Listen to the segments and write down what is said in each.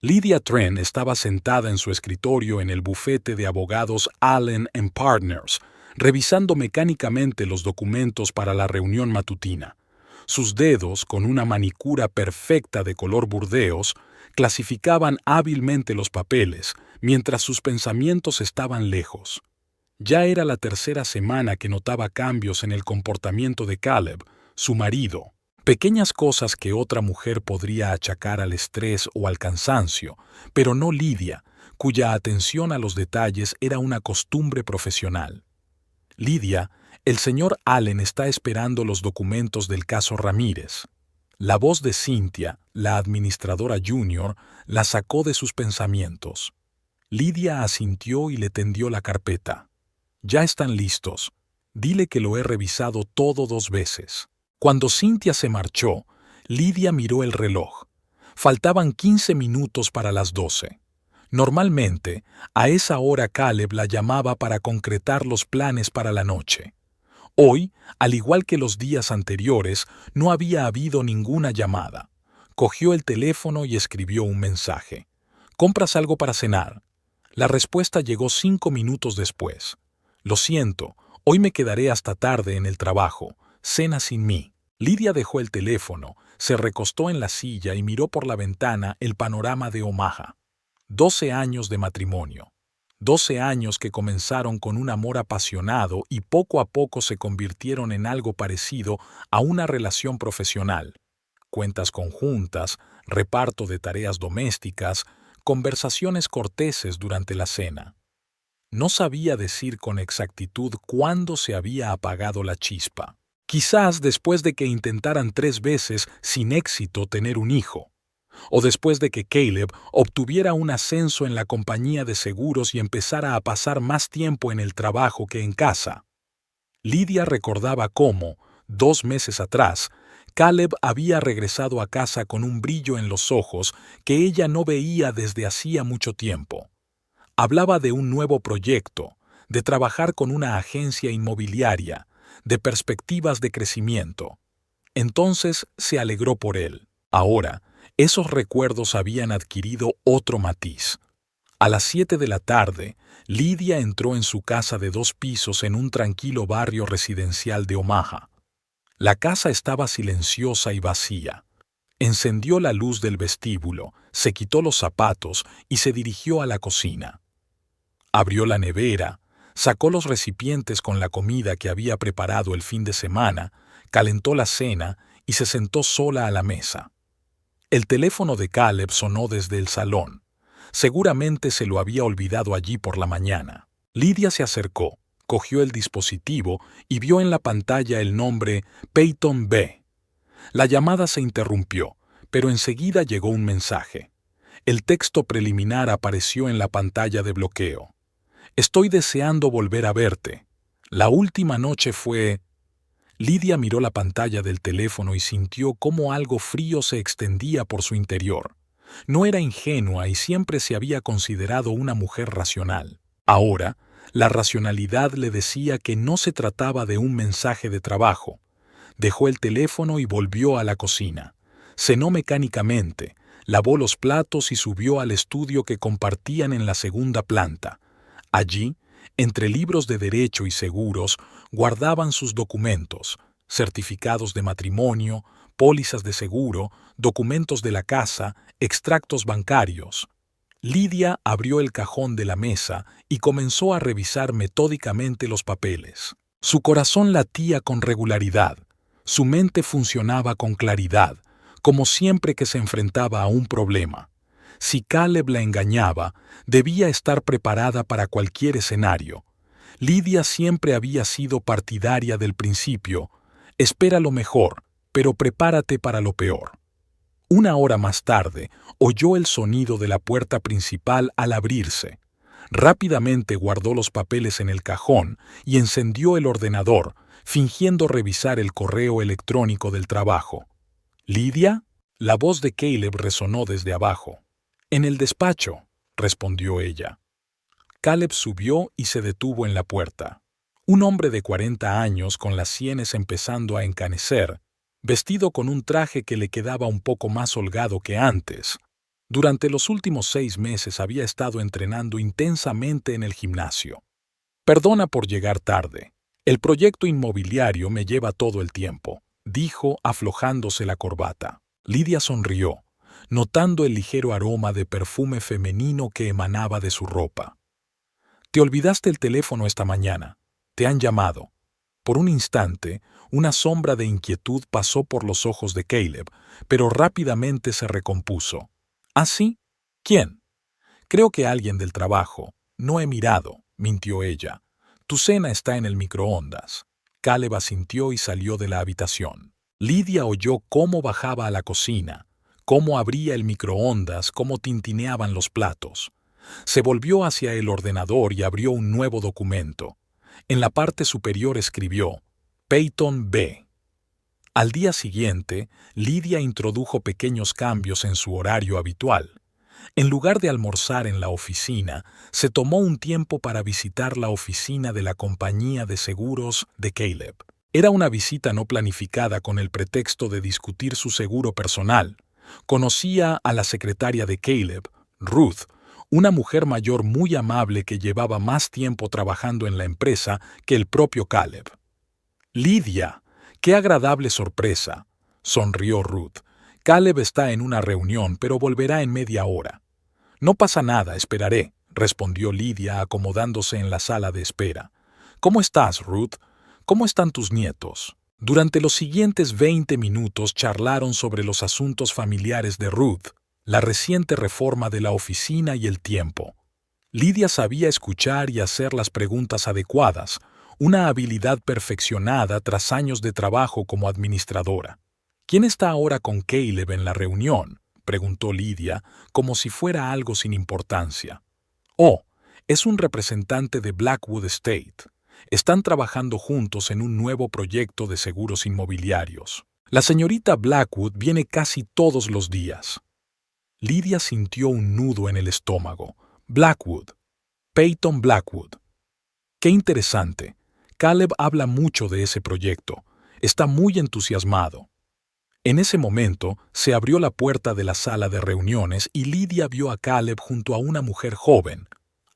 Lydia Trent estaba sentada en su escritorio en el bufete de abogados Allen Partners, revisando mecánicamente los documentos para la reunión matutina. Sus dedos, con una manicura perfecta de color burdeos, clasificaban hábilmente los papeles, mientras sus pensamientos estaban lejos. Ya era la tercera semana que notaba cambios en el comportamiento de Caleb, su marido. Pequeñas cosas que otra mujer podría achacar al estrés o al cansancio, pero no Lydia, cuya atención a los detalles era una costumbre profesional. Lydia, el señor Allen está esperando los documentos del caso Ramírez. La voz de Cynthia, la administradora junior, la sacó de sus pensamientos. Lydia asintió y le tendió la carpeta. Ya están listos. Dile que lo he revisado todo 2 veces. Cuando Cynthia se marchó, Lydia miró el reloj. Faltaban 15 minutos para las 12. Normalmente, a esa hora Caleb la llamaba para concretar los planes para la noche. Hoy, al igual que los días anteriores, no había habido ninguna llamada. Cogió el teléfono y escribió un mensaje. ¿Compras algo para cenar? La respuesta llegó 5 minutos después. Lo siento, hoy me quedaré hasta tarde en el trabajo. Cena sin mí. Lydia dejó el teléfono, se recostó en la silla y miró por la ventana el panorama de Omaha. 12 años de matrimonio. 12 años que comenzaron con un amor apasionado y poco a poco se convirtieron en algo parecido a una relación profesional. Cuentas conjuntas, reparto de tareas domésticas, conversaciones corteses durante la cena. No sabía decir con exactitud cuándo se había apagado la chispa. Quizás después de que intentaran 3 veces sin éxito tener un hijo, o después de que Caleb obtuviera un ascenso en la compañía de seguros y empezara a pasar más tiempo en el trabajo que en casa. Lydia recordaba cómo, 2 meses atrás, Caleb había regresado a casa con un brillo en los ojos que ella no veía desde hacía mucho tiempo. Hablaba de un nuevo proyecto, de trabajar con una agencia inmobiliaria, de perspectivas de crecimiento. Entonces se alegró por él. Ahora, esos recuerdos habían adquirido otro matiz. A las 7 de la tarde, Lydia entró en su casa de 2 pisos en un tranquilo barrio residencial de Omaha. La casa estaba silenciosa y vacía. Encendió la luz del vestíbulo, se quitó los zapatos y se dirigió a la cocina. Abrió la nevera, sacó los recipientes con la comida que había preparado el fin de semana, calentó la cena y se sentó sola a la mesa. El teléfono de Caleb sonó desde el salón. Seguramente se lo había olvidado allí por la mañana. Lydia se acercó, cogió el dispositivo y vio en la pantalla el nombre Peyton B. La llamada se interrumpió, pero enseguida llegó un mensaje. El texto preliminar apareció en la pantalla de bloqueo. Estoy deseando volver a verte. La última noche fue... Lydia miró la pantalla del teléfono y sintió cómo algo frío se extendía por su interior. No era ingenua y siempre se había considerado una mujer racional. Ahora, la racionalidad le decía que no se trataba de un mensaje de trabajo. Dejó el teléfono y volvió a la cocina. Cenó mecánicamente, lavó los platos y subió al estudio que compartían en la segunda planta. Allí, entre libros de derecho y seguros, guardaban sus documentos, certificados de matrimonio, pólizas de seguro, documentos de la casa, extractos bancarios. Lydia abrió el cajón de la mesa y comenzó a revisar metódicamente los papeles. Su corazón latía con regularidad, su mente funcionaba con claridad, como siempre que se enfrentaba a un problema. Si Caleb la engañaba, debía estar preparada para cualquier escenario. Lydia siempre había sido partidaria del principio: espera lo mejor, pero prepárate para lo peor. 1 hora más tarde, oyó el sonido de la puerta principal al abrirse. Rápidamente guardó los papeles en el cajón y encendió el ordenador, fingiendo revisar el correo electrónico del trabajo. ¿Lydia? La voz de Caleb resonó desde abajo. «En el despacho», respondió ella. Caleb subió y se detuvo en la puerta. Un hombre de 40 años con las sienes empezando a encanecer, vestido con un traje que le quedaba un poco más holgado que antes. Durante los últimos 6 meses había estado entrenando intensamente en el gimnasio. Perdona por llegar tarde. El proyecto inmobiliario me lleva todo el tiempo, dijo aflojándose la corbata. Lidia sonrió, notando el ligero aroma de perfume femenino que emanaba de su ropa. Te olvidaste el teléfono esta mañana. Te han llamado. Por un instante, una sombra de inquietud pasó por los ojos de Caleb, pero rápidamente se recompuso. ¿Ah, sí? ¿Quién? Creo que alguien del trabajo. No he mirado, mintió ella. Tu cena está en el microondas. Caleb asintió y salió de la habitación. Lidia oyó cómo bajaba a la cocina, cómo abría el microondas, cómo tintineaban los platos. Se volvió hacia el ordenador y abrió un nuevo documento. En la parte superior escribió Peyton B. Al día siguiente, Lidia introdujo pequeños cambios en su horario habitual. En lugar de almorzar en la oficina, se tomó un tiempo para visitar la oficina de la compañía de seguros de Caleb. Era una visita no planificada con el pretexto de discutir su seguro personal. Conocía a la secretaria de Caleb, Ruth, una mujer mayor muy amable que llevaba más tiempo trabajando en la empresa que el propio Caleb. «Lidia, qué agradable sorpresa», sonrió Ruth. «Caleb está en una reunión, pero volverá en media hora». «No pasa nada, esperaré», respondió Lidia acomodándose en la sala de espera. «¿Cómo estás, Ruth? ¿Cómo están tus nietos?» Durante los siguientes 20 minutos charlaron sobre los asuntos familiares de Ruth, la reciente reforma de la oficina y el tiempo. Lidia sabía escuchar y hacer las preguntas adecuadas, una habilidad perfeccionada tras años de trabajo como administradora. «¿Quién está ahora con Caleb en la reunión?», preguntó Lidia, como si fuera algo sin importancia. «Oh, es un representante de Blackwood Estate. Están trabajando juntos en un nuevo proyecto de seguros inmobiliarios. La señorita Blackwood viene casi todos los días». Lidia sintió un nudo en el estómago. Blackwood. Peyton Blackwood. Qué interesante. Caleb habla mucho de ese proyecto. Está muy entusiasmado. En ese momento, se abrió la puerta de la sala de reuniones y Lidia vio a Caleb junto a una mujer joven,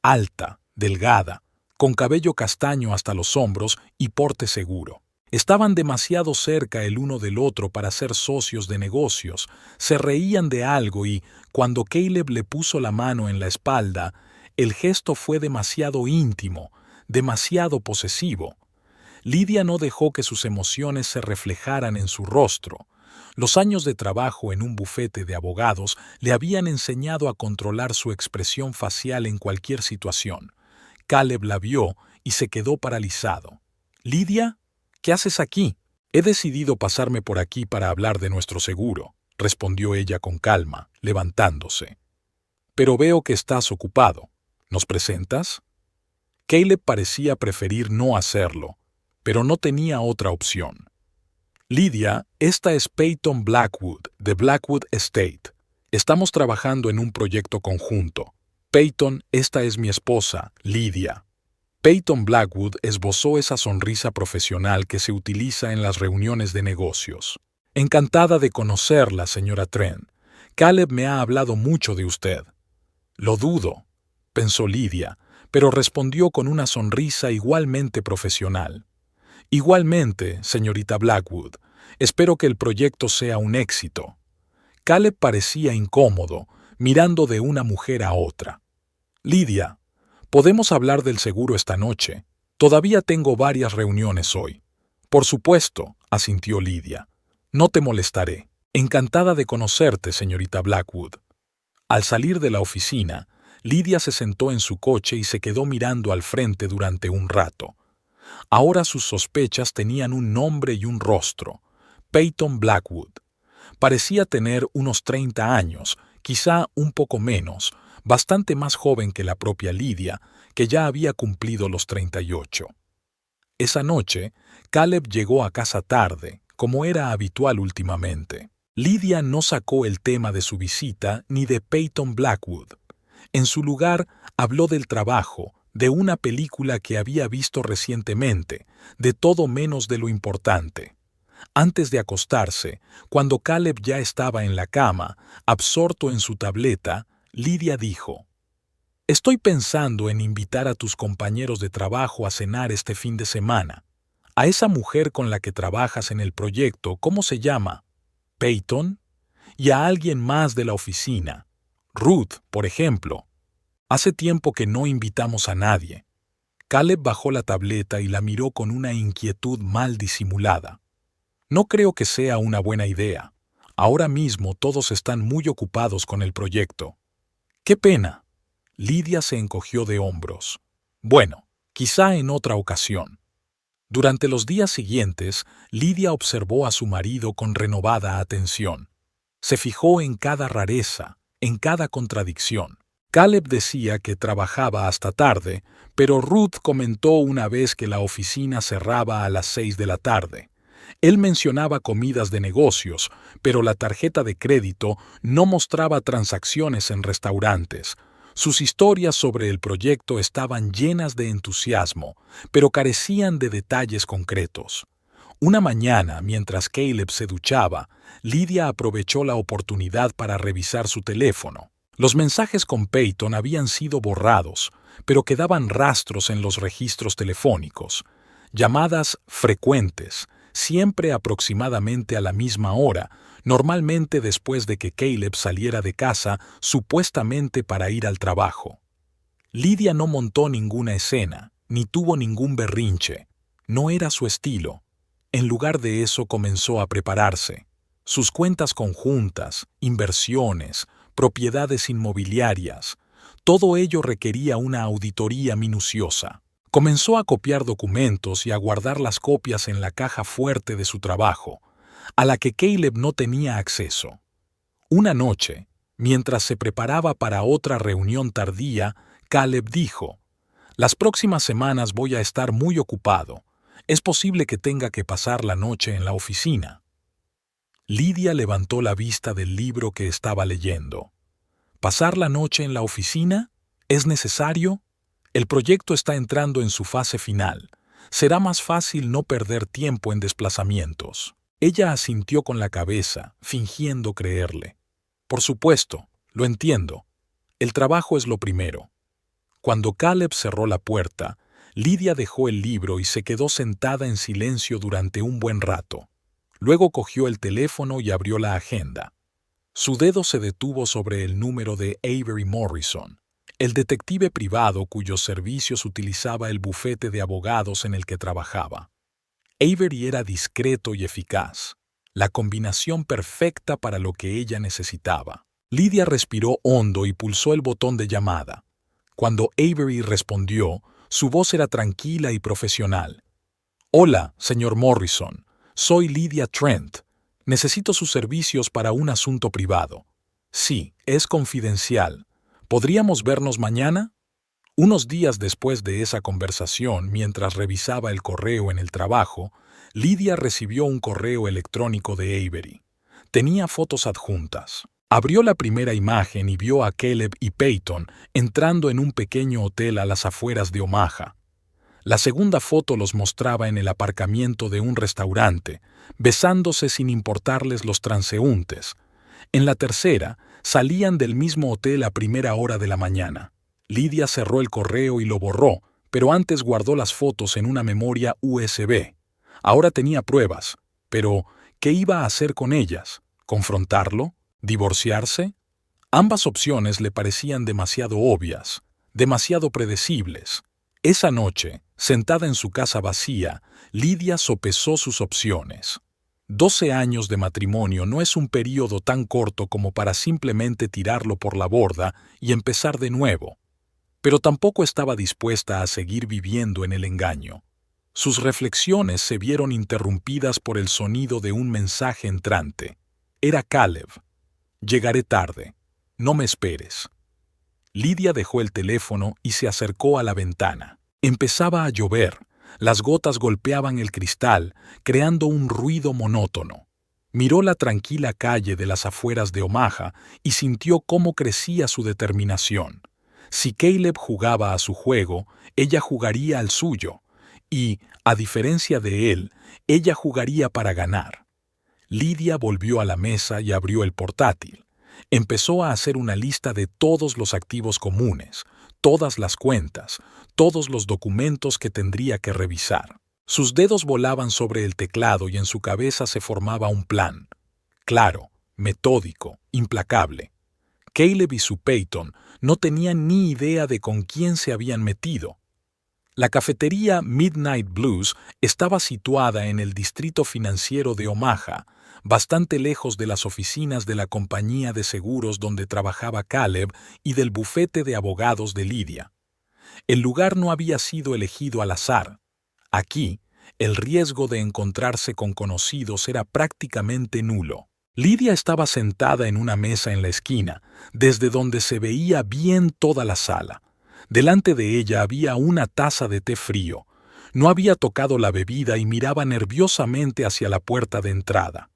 alta, delgada, con cabello castaño hasta los hombros y porte seguro. Estaban demasiado cerca el uno del otro para ser socios de negocios, se reían de algo y, cuando Caleb le puso la mano en la espalda, el gesto fue demasiado íntimo, demasiado posesivo. Lidia no dejó que sus emociones se reflejaran en su rostro. Los años de trabajo en un bufete de abogados le habían enseñado a controlar su expresión facial en cualquier situación. Caleb la vio y se quedó paralizado. «¿Lidia? ¿Qué haces aquí?» «He decidido pasarme por aquí para hablar de nuestro seguro», respondió ella con calma, levantándose. «Pero veo que estás ocupado. ¿Nos presentas?» Caleb parecía preferir no hacerlo, pero no tenía otra opción. «Lidia, esta es Peyton Blackwood, de Blackwood Estate. Estamos trabajando en un proyecto conjunto. Peyton, esta es mi esposa, Lidia». Peyton Blackwood esbozó esa sonrisa profesional que se utiliza en las reuniones de negocios. «Encantada de conocerla, señora Trent. Caleb me ha hablado mucho de usted». «Lo dudo», pensó Lidia, pero respondió con una sonrisa igualmente profesional. «Igualmente, señorita Blackwood, espero que el proyecto sea un éxito». Caleb parecía incómodo, mirando de una mujer a otra. «Lidia, podemos hablar del seguro esta noche. Todavía tengo varias reuniones hoy». «Por supuesto», asintió Lidia. «No te molestaré. Encantada de conocerte, señorita Blackwood». Al salir de la oficina, Lidia se sentó en su coche y se quedó mirando al frente durante un rato. Ahora sus sospechas tenían un nombre y un rostro: Peyton Blackwood. Parecía tener unos 30 años, quizá un poco menos, bastante más joven que la propia Lidia, que ya había cumplido los 38. Esa noche, Caleb llegó a casa tarde, como era habitual últimamente. Lidia no sacó el tema de su visita ni de Peyton Blackwood. En su lugar, habló del trabajo, de una película que había visto recientemente, de todo menos de lo importante. Antes de acostarse, cuando Caleb ya estaba en la cama, absorto en su tableta, Lidia dijo: «Estoy pensando en invitar a tus compañeros de trabajo a cenar este fin de semana. A esa mujer con la que trabajas en el proyecto, ¿cómo se llama? ¿Peyton? Y a alguien más de la oficina. Ruth, por ejemplo. Hace tiempo que no invitamos a nadie». Caleb bajó la tableta y la miró con una inquietud mal disimulada. «No creo que sea una buena idea. Ahora mismo todos están muy ocupados con el proyecto». «Qué pena». Lidia se encogió de hombros. «Bueno, quizá en otra ocasión». Durante los días siguientes, Lidia observó a su marido con renovada atención. Se fijó en cada rareza, en cada contradicción. Caleb decía que trabajaba hasta tarde, pero Ruth comentó una vez que la oficina cerraba a las 6 de la tarde. Él mencionaba comidas de negocios, pero la tarjeta de crédito no mostraba transacciones en restaurantes. Sus historias sobre el proyecto estaban llenas de entusiasmo, pero carecían de detalles concretos. Una mañana, mientras Caleb se duchaba, Lidia aprovechó la oportunidad para revisar su teléfono. Los mensajes con Peyton habían sido borrados, pero quedaban rastros en los registros telefónicos. Llamadas frecuentes, siempre aproximadamente a la misma hora, normalmente después de que Caleb saliera de casa supuestamente para ir al trabajo. Lidia no montó ninguna escena, ni tuvo ningún berrinche. No era su estilo. En lugar de eso comenzó a prepararse. Sus cuentas conjuntas, inversiones, propiedades inmobiliarias, todo ello requería una auditoría minuciosa. Comenzó a copiar documentos y a guardar las copias en la caja fuerte de su trabajo, a la que Caleb no tenía acceso. Una noche, mientras se preparaba para otra reunión tardía, Caleb dijo: «Las próximas semanas voy a estar muy ocupado. Es posible que tenga que pasar la noche en la oficina». Lidia levantó la vista del libro que estaba leyendo. ¿Pasar la noche en la oficina? ¿Es necesario? El proyecto está entrando en su fase final. Será más fácil no perder tiempo en desplazamientos. Ella asintió con la cabeza, fingiendo creerle. «Por supuesto, lo entiendo. El trabajo es lo primero». Cuando Caleb cerró la puerta, Lidia dejó el libro y se quedó sentada en silencio durante un buen rato. Luego cogió el teléfono y abrió la agenda. Su dedo se detuvo sobre el número de Avery Morrison, el detective privado cuyos servicios utilizaba el bufete de abogados en el que trabajaba. Avery era discreto y eficaz, la combinación perfecta para lo que ella necesitaba. Lidia respiró hondo y pulsó el botón de llamada. Cuando Avery respondió, su voz era tranquila y profesional. «Hola, señor Morrison. Soy Lidia Trent. Necesito sus servicios para un asunto privado». «Sí, es confidencial. ¿Podríamos vernos mañana?» Unos días después de esa conversación, mientras revisaba el correo en el trabajo, Lidia recibió un correo electrónico de Avery. Tenía fotos adjuntas. Abrió la primera imagen y vio a Caleb y Peyton entrando en un pequeño hotel a las afueras de Omaha. La segunda foto los mostraba en el aparcamiento de un restaurante, besándose sin importarles los transeúntes. En la tercera, salían del mismo hotel a primera hora de la mañana. Lidia cerró el correo y lo borró, pero antes guardó las fotos en una memoria USB. Ahora tenía pruebas, pero ¿qué iba a hacer con ellas? ¿Confrontarlo? ¿Divorciarse? Ambas opciones le parecían demasiado obvias, demasiado predecibles. Esa noche, sentada en su casa vacía, Lidia sopesó sus opciones. 12 años de matrimonio no es un período tan corto como para simplemente tirarlo por la borda y empezar de nuevo. Pero tampoco estaba dispuesta a seguir viviendo en el engaño. Sus reflexiones se vieron interrumpidas por el sonido de un mensaje entrante. Era Caleb. «Llegaré tarde. No me esperes». Lidia dejó el teléfono y se acercó a la ventana. Empezaba a llover. Las gotas golpeaban el cristal, creando un ruido monótono. Miró la tranquila calle de las afueras de Omaha y sintió cómo crecía su determinación. Si Caleb jugaba a su juego, ella jugaría al suyo, Y, a diferencia de él, ella jugaría para ganar. Lydia volvió a la mesa y abrió el portátil. Empezó a hacer una lista de todos los activos comunes, todas las cuentas, todos los documentos que tendría que revisar. Sus dedos volaban sobre el teclado y en su cabeza se formaba un plan. Claro, metódico, implacable. Caleb y su Peyton no tenían ni idea de con quién se habían metido. La cafetería Midnight Blues estaba situada en el distrito financiero de Omaha, bastante lejos de las oficinas de la compañía de seguros donde trabajaba Caleb y del bufete de abogados de Lydia. El lugar no había sido elegido al azar. Aquí, el riesgo de encontrarse con conocidos era prácticamente nulo. Lydia estaba sentada en una mesa en la esquina, desde donde se veía bien toda la sala. Delante de ella había una taza de té frío. No había tocado la bebida y miraba nerviosamente hacia la puerta de entrada.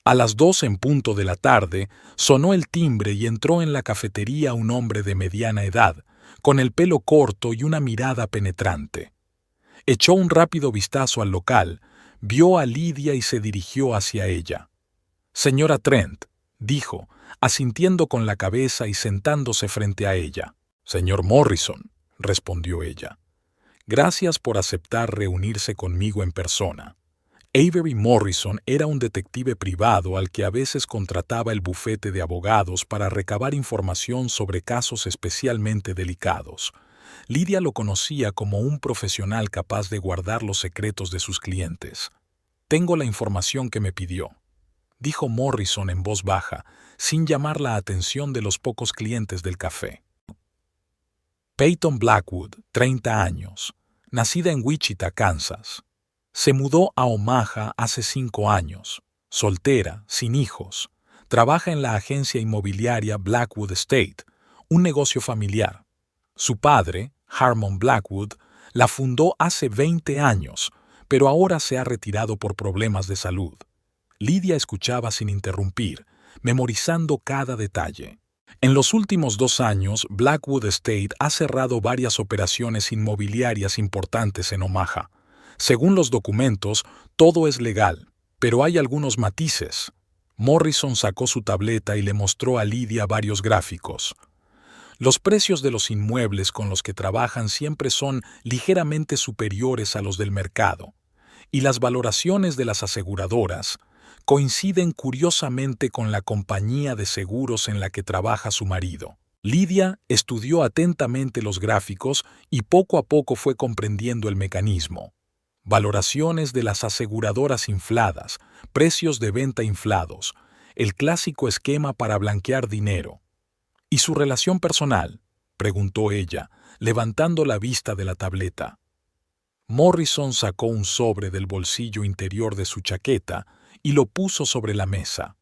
A las 2 en punto de la tarde, sonó el timbre y entró en la cafetería un hombre de mediana edad, con el pelo corto y una mirada penetrante. Echó un rápido vistazo al local, vio a Lydia y se dirigió hacia ella. «Señora Trent», dijo, asintiendo con la cabeza y sentándose frente a ella. «Señor Morrison», respondió ella. «Gracias por aceptar reunirse conmigo en persona». Avery Morrison era un detective privado al que a veces contrataba el bufete de abogados para recabar información sobre casos especialmente delicados. Lydia lo conocía como un profesional capaz de guardar los secretos de sus clientes. «Tengo la información que me pidió», dijo Morrison en voz baja, sin llamar la atención de los pocos clientes del café. Peyton Blackwood, 30 años, nacida en Wichita, Kansas. Se mudó a Omaha hace 5 años, soltera, sin hijos. Trabaja en la agencia inmobiliaria Blackwood Estate, un negocio familiar. Su padre, Harmon Blackwood, la fundó hace 20 años, pero ahora se ha retirado por problemas de salud. Lydia escuchaba sin interrumpir, memorizando cada detalle. En los últimos 2 años, Blackwood Estate ha cerrado varias operaciones inmobiliarias importantes en Omaha. Según los documentos, todo es legal, pero hay algunos matices. Morrison sacó su tableta y le mostró a Lydia varios gráficos. Los precios de los inmuebles con los que trabajan siempre son ligeramente superiores a los del mercado, y las valoraciones de las aseguradoras coinciden curiosamente con la compañía de seguros en la que trabaja su marido. Lydia estudió atentamente los gráficos y poco a poco fue comprendiendo el mecanismo. Valoraciones de las aseguradoras infladas, precios de venta inflados, el clásico esquema para blanquear dinero. ¿Y su relación personal?, preguntó ella, levantando la vista de la tableta. Morrison sacó un sobre del bolsillo interior de su chaqueta y lo puso sobre la mesa.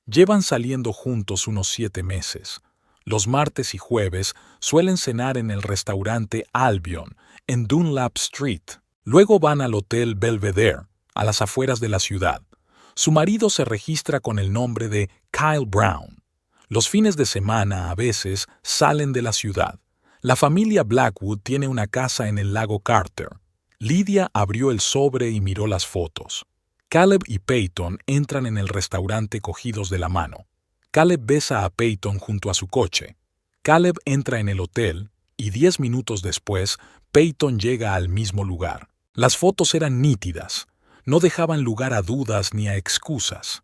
Llevan saliendo juntos unos 7 meses. Los martes y jueves suelen cenar en el restaurante Albion, en Dunlap Street. Luego van al Hotel Belvedere, a las afueras de la ciudad. Su marido se registra con el nombre de Kyle Brown. Los fines de semana, a veces, salen de la ciudad. La familia Blackwood tiene una casa en el lago Carter. Lydia abrió el sobre y miró las fotos. Caleb y Peyton entran en el restaurante cogidos de la mano. Caleb besa a Peyton junto a su coche. Caleb entra en el hotel y 10 minutos después, Peyton llega al mismo lugar. Las fotos eran nítidas, no dejaban lugar a dudas ni a excusas.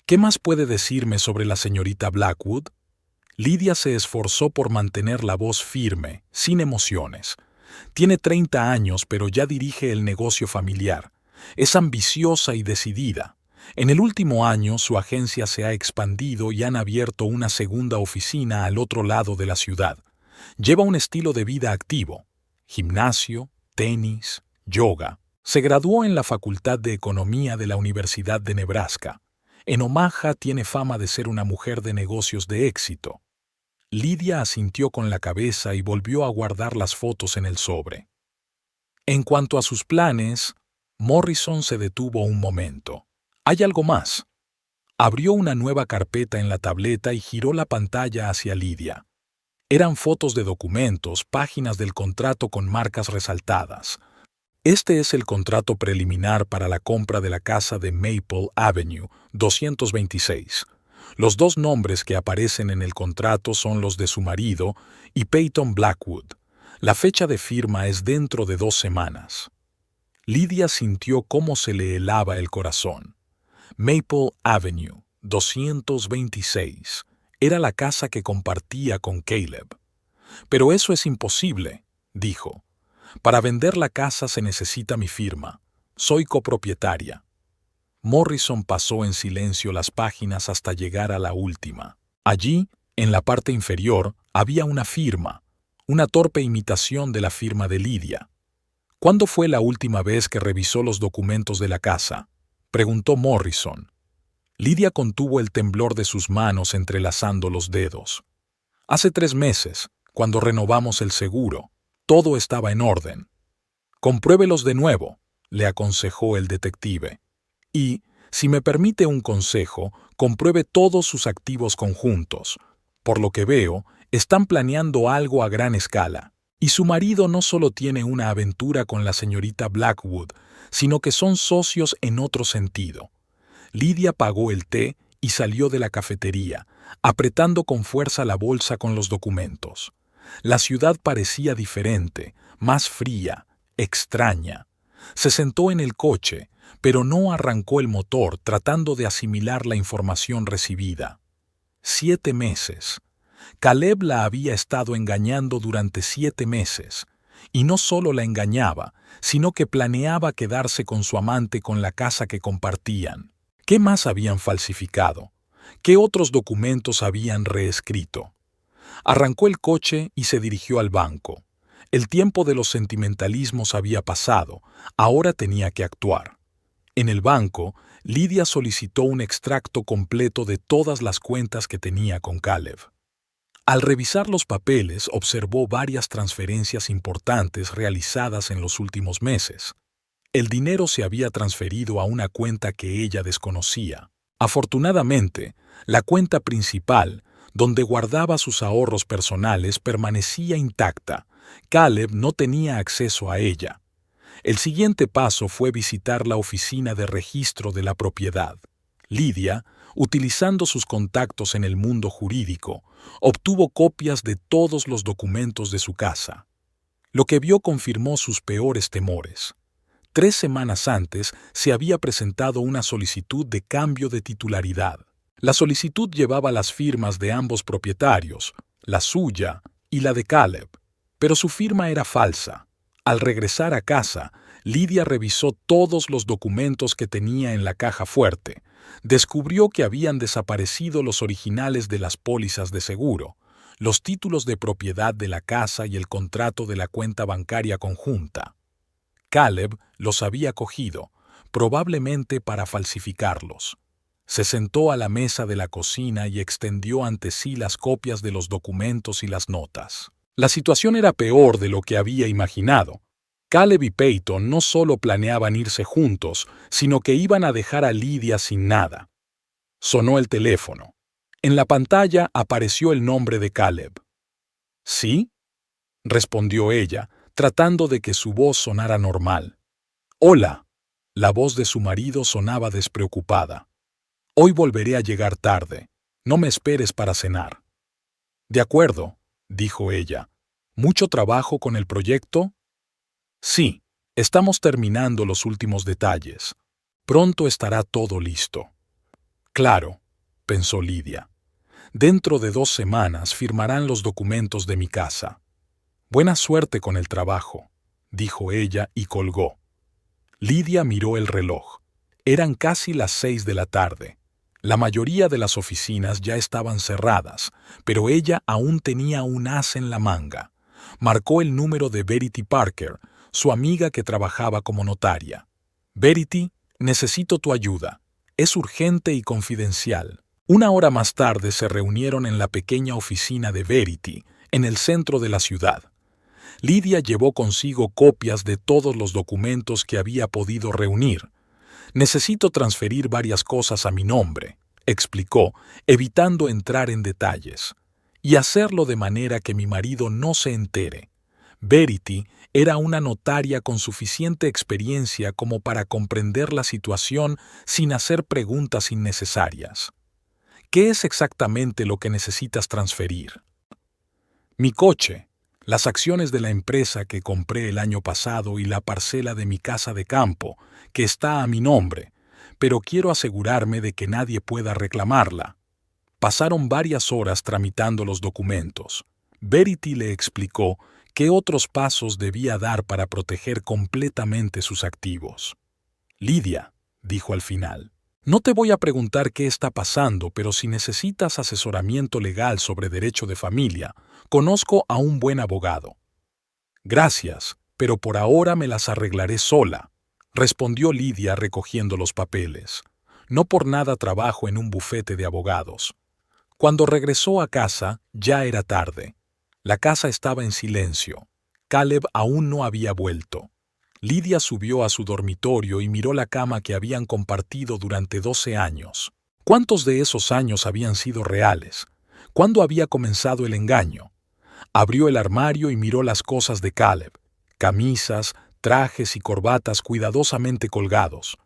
¿Qué más puede decirme sobre la señorita Blackwood? Lydia se esforzó por mantener la voz firme, sin emociones. Tiene 30 años, pero ya dirige el negocio familiar. Es ambiciosa y decidida. En el último año, su agencia se ha expandido y han abierto una segunda oficina al otro lado de la ciudad. Lleva un estilo de vida activo: gimnasio, tenis, yoga. Se graduó en la Facultad de Economía de la Universidad de Nebraska. En Omaha tiene fama de ser una mujer de negocios de éxito. Lydia asintió con la cabeza y volvió a guardar las fotos en el sobre. En cuanto a sus planes, Morrison se detuvo un momento. ¿Hay algo más? Abrió una nueva carpeta en la tableta y giró la pantalla hacia Lydia. Eran fotos de documentos, páginas del contrato con marcas resaltadas. Este es el contrato preliminar para la compra de la casa de Maple Avenue, 226. Los dos nombres que aparecen en el contrato son los de su marido y Peyton Blackwood. La fecha de firma es dentro de 2 semanas. Lydia sintió cómo se le helaba el corazón. Maple Avenue, 226, era la casa que compartía con Caleb. Pero eso es imposible, dijo. Para vender la casa se necesita mi firma. Soy copropietaria. Morrison pasó en silencio las páginas hasta llegar a la última. Allí, en la parte inferior, había una firma, una torpe imitación de la firma de Lydia. ¿Cuándo fue la última vez que revisó los documentos de la casa?, preguntó Morrison. Lydia contuvo el temblor de sus manos entrelazando los dedos. Hace 3 meses, cuando renovamos el seguro, todo estaba en orden. Compruébelos de nuevo, le aconsejó el detective. Y, si me permite un consejo, compruebe todos sus activos conjuntos. Por lo que veo, están planeando algo a gran escala. Y su marido no solo tiene una aventura con la señorita Blackwood, sino que son socios en otro sentido. Lydia pagó el té y salió de la cafetería, apretando con fuerza la bolsa con los documentos. La ciudad parecía diferente, más fría, extraña. Se sentó en el coche, pero no arrancó el motor tratando de asimilar la información recibida. 7 meses. Caleb la había estado engañando durante 7 meses, y no solo la engañaba, sino que planeaba quedarse con su amante con la casa que compartían. ¿Qué más habían falsificado? ¿Qué otros documentos habían reescrito? Arrancó el coche y se dirigió al banco. El tiempo de los sentimentalismos había pasado, ahora tenía que actuar. En el banco, Lydia solicitó un extracto completo de todas las cuentas que tenía con Caleb. Al revisar los papeles, observó varias transferencias importantes realizadas en los últimos meses. El dinero se había transferido a una cuenta que ella desconocía. Afortunadamente, la cuenta principal, donde guardaba sus ahorros personales, permanecía intacta. Caleb no tenía acceso a ella. El siguiente paso fue visitar la oficina de registro de la propiedad. Lydia, utilizando sus contactos en el mundo jurídico, obtuvo copias de todos los documentos de su casa. Lo que vio confirmó sus peores temores. 3 semanas antes se había presentado una solicitud de cambio de titularidad. La solicitud llevaba las firmas de ambos propietarios, la suya y la de Caleb, pero su firma era falsa. Al regresar a casa, Lydia revisó todos los documentos que tenía en la caja fuerte. Descubrió que habían desaparecido los originales de las pólizas de seguro, los títulos de propiedad de la casa y el contrato de la cuenta bancaria conjunta. Caleb los había cogido, probablemente para falsificarlos. Se sentó a la mesa de la cocina y extendió ante sí las copias de los documentos y las notas. La situación era peor de lo que había imaginado. Caleb y Peyton no solo planeaban irse juntos, sino que iban a dejar a Lydia sin nada. Sonó el teléfono. En la pantalla apareció el nombre de Caleb. ¿Sí?, respondió ella, tratando de que su voz sonara normal. «Hola». La voz de su marido sonaba despreocupada. «Hoy volveré a llegar tarde. No me esperes para cenar». «De acuerdo», dijo ella. «¿Mucho trabajo con el proyecto?» «Sí, estamos terminando los últimos detalles. Pronto estará todo listo». «Claro», pensó Lydia. «Dentro de 2 semanas firmarán los documentos de mi casa». «Buena suerte con el trabajo», dijo ella y colgó. Lydia miró el reloj. Eran casi las 6 de la tarde. La mayoría de las oficinas ya estaban cerradas, pero ella aún tenía un as en la manga. Marcó el número de Verity Parker, su amiga que trabajaba como notaria. «Verity, necesito tu ayuda. Es urgente y confidencial». 1 hora más tarde se reunieron en la pequeña oficina de Verity, en el centro de la ciudad. Lydia llevó consigo copias de todos los documentos que había podido reunir. «Necesito transferir varias cosas a mi nombre», explicó, evitando entrar en detalles, «y hacerlo de manera que mi marido no se entere». Verity Era una notaria con suficiente experiencia como para comprender la situación sin hacer preguntas innecesarias. ¿Qué es exactamente lo que necesitas transferir? Mi coche, las acciones de la empresa que compré el año pasado y la parcela de mi casa de campo, que está a mi nombre, pero quiero asegurarme de que nadie pueda reclamarla. Pasaron varias horas tramitando los documentos. Verity le explicó qué otros pasos debía dar para proteger completamente sus activos. Lidia, dijo al final, no te voy a preguntar qué está pasando, pero si necesitas asesoramiento legal sobre derecho de familia, conozco a un buen abogado. Gracias, pero por ahora me las arreglaré sola, respondió Lidia recogiendo los papeles. No por nada trabajo en un bufete de abogados. Cuando regresó a casa, ya era tarde. La casa estaba en silencio. Caleb aún no había vuelto. Lidia subió a su dormitorio y miró la cama que habían compartido durante 12 años. ¿Cuántos de esos años habían sido reales? ¿Cuándo había comenzado el engaño? Abrió el armario y miró las cosas de Caleb. Camisas, trajes y corbatas cuidadosamente colgados.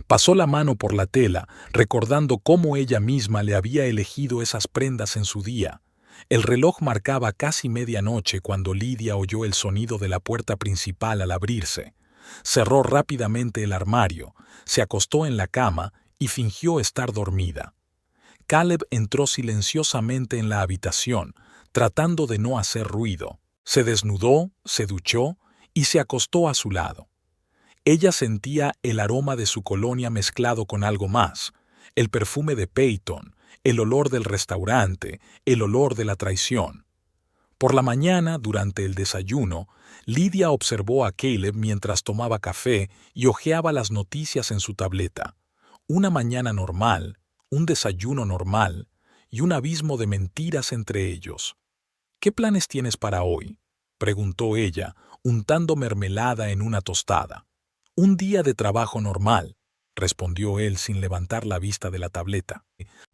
Pasó la mano por la tela, recordando cómo ella misma le había elegido esas prendas en su día. El reloj marcaba casi medianoche cuando Lidia oyó el sonido de la puerta principal al abrirse. Cerró rápidamente el armario, se acostó en la cama y fingió estar dormida. Caleb entró silenciosamente en la habitación, tratando de no hacer ruido. Se desnudó, se duchó y se acostó a su lado. Ella sentía el aroma de su colonia mezclado con algo más, el perfume de Peyton, el olor del restaurante, el olor de la traición. Por la mañana, durante el desayuno, Lidia observó a Caleb mientras tomaba café y hojeaba las noticias en su tableta. Una mañana normal, un desayuno normal y un abismo de mentiras entre ellos. ¿Qué planes tienes para hoy?, preguntó ella, untando mermelada en una tostada. Un día de trabajo normal, respondió él sin levantar la vista de la tableta.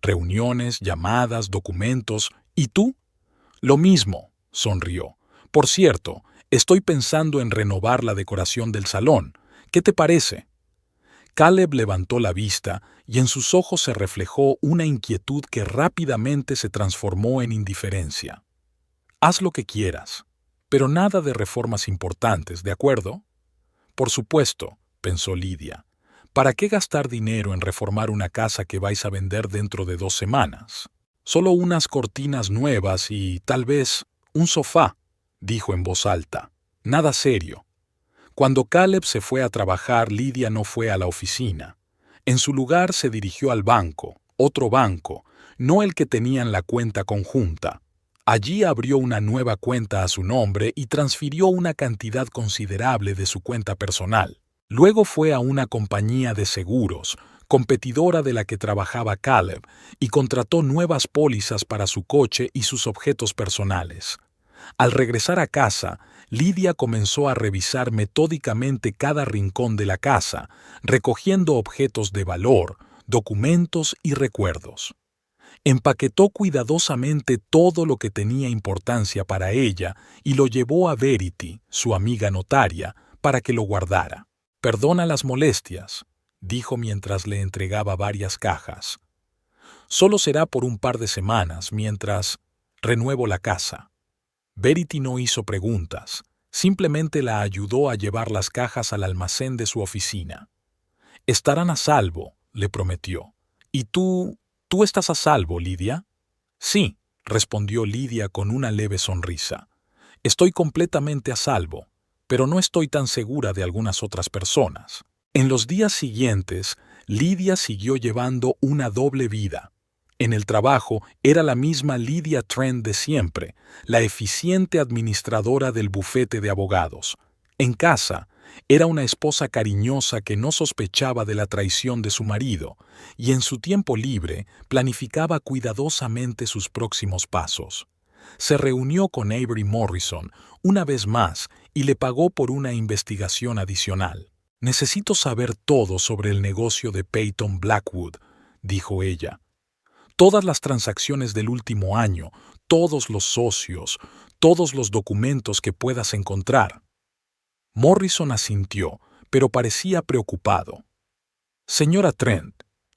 Reuniones, llamadas, documentos. ¿Y tú? Lo mismo, sonrió. Por cierto, estoy pensando en renovar la decoración del salón. ¿Qué te parece? Caleb levantó la vista y en sus ojos se reflejó una inquietud que rápidamente se transformó en indiferencia. Haz lo que quieras, pero nada de reformas importantes, ¿de acuerdo? Por supuesto, pensó Lidia. ¿Para qué gastar dinero en reformar una casa que vais a vender dentro de 2 semanas? Solo unas cortinas nuevas y, tal vez, un sofá, dijo en voz alta. Nada serio. Cuando Caleb se fue a trabajar, Lidia no fue a la oficina. En su lugar se dirigió al banco, otro banco, no el que tenían la cuenta conjunta. Allí abrió una nueva cuenta a su nombre y transfirió una cantidad considerable de su cuenta personal. Luego fue a una compañía de seguros, competidora de la que trabajaba Caleb, y contrató nuevas pólizas para su coche y sus objetos personales. Al regresar a casa, Lidia comenzó a revisar metódicamente cada rincón de la casa, recogiendo objetos de valor, documentos y recuerdos. Empaquetó cuidadosamente todo lo que tenía importancia para ella y lo llevó a Verity, su amiga notaria, para que lo guardara. «Perdona las molestias», dijo mientras le entregaba varias cajas. «Solo será por un par de semanas mientras renuevo la casa». Verity no hizo preguntas, simplemente la ayudó a llevar las cajas al almacén de su oficina. «Estarán a salvo», le prometió. «¿Y tú estás a salvo, Lidia?» «Sí», respondió Lidia con una leve sonrisa. «Estoy completamente a salvo, pero no estoy tan segura de algunas otras personas». En los días siguientes, Lidia siguió llevando una doble vida. En el trabajo era la misma Lidia Trent de siempre, la eficiente administradora del bufete de abogados. En casa, era una esposa cariñosa que no sospechaba de la traición de su marido, y en su tiempo libre planificaba cuidadosamente sus próximos pasos. Se reunió con Avery Morrison una vez más y le pagó por una investigación adicional. «Necesito saber todo sobre el negocio de Peyton Blackwood», dijo ella. «Todas las transacciones del último año, todos los socios, todos los documentos que puedas encontrar». Morrison asintió, pero parecía preocupado. Señora Trent,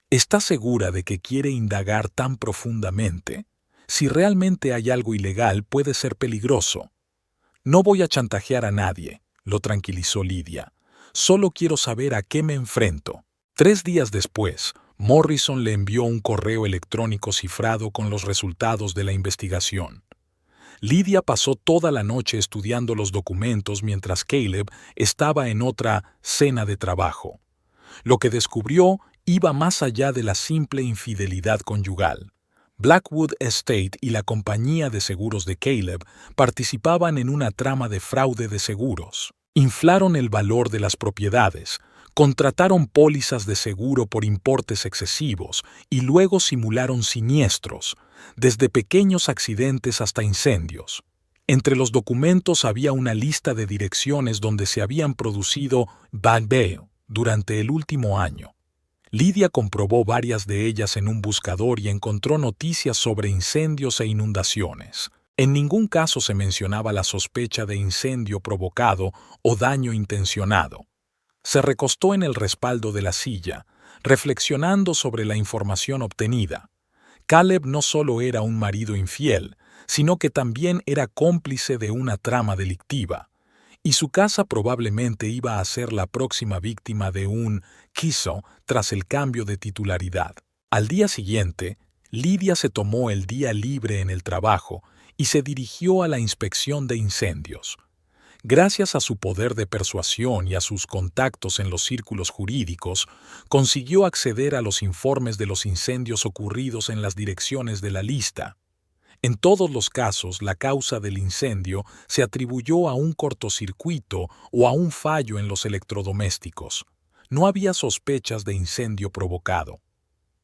¿está segura de que quiere indagar tan profundamente? Si realmente hay algo ilegal, puede ser peligroso. No voy a chantajear a nadie, lo tranquilizó Lydia. Solo quiero saber a qué me enfrento. 3 días después, Morrison le envió un correo electrónico cifrado con los resultados de la investigación. Lydia pasó toda la noche estudiando los documentos mientras Caleb estaba en otra cena de trabajo. Lo que descubrió iba más allá de la simple infidelidad conyugal. Blackwood Estate y la compañía de seguros de Caleb participaban en una trama de fraude de seguros. Inflaron el valor de las propiedades, contrataron pólizas de seguro por importes excesivos y luego simularon siniestros, desde pequeños accidentes hasta incendios. Entre los documentos había una lista de direcciones donde se habían producido bad bail durante el último año. Lydia comprobó varias de ellas en un buscador y encontró noticias sobre incendios e inundaciones. En ningún caso se mencionaba la sospecha de incendio provocado o daño intencionado. Se recostó en el respaldo de la silla, reflexionando sobre la información obtenida. Caleb no solo era un marido infiel, sino que también era cómplice de una trama delictiva, y su casa probablemente iba a ser la próxima víctima de un quiso tras el cambio de titularidad. Al día siguiente, Lydia se tomó el día libre en el trabajo y se dirigió a la inspección de incendios. Gracias a su poder de persuasión y a sus contactos en los círculos jurídicos, consiguió acceder a los informes de los incendios ocurridos en las direcciones de la lista. En todos los casos, la causa del incendio se atribuyó a un cortocircuito o a un fallo en los electrodomésticos. No había sospechas de incendio provocado.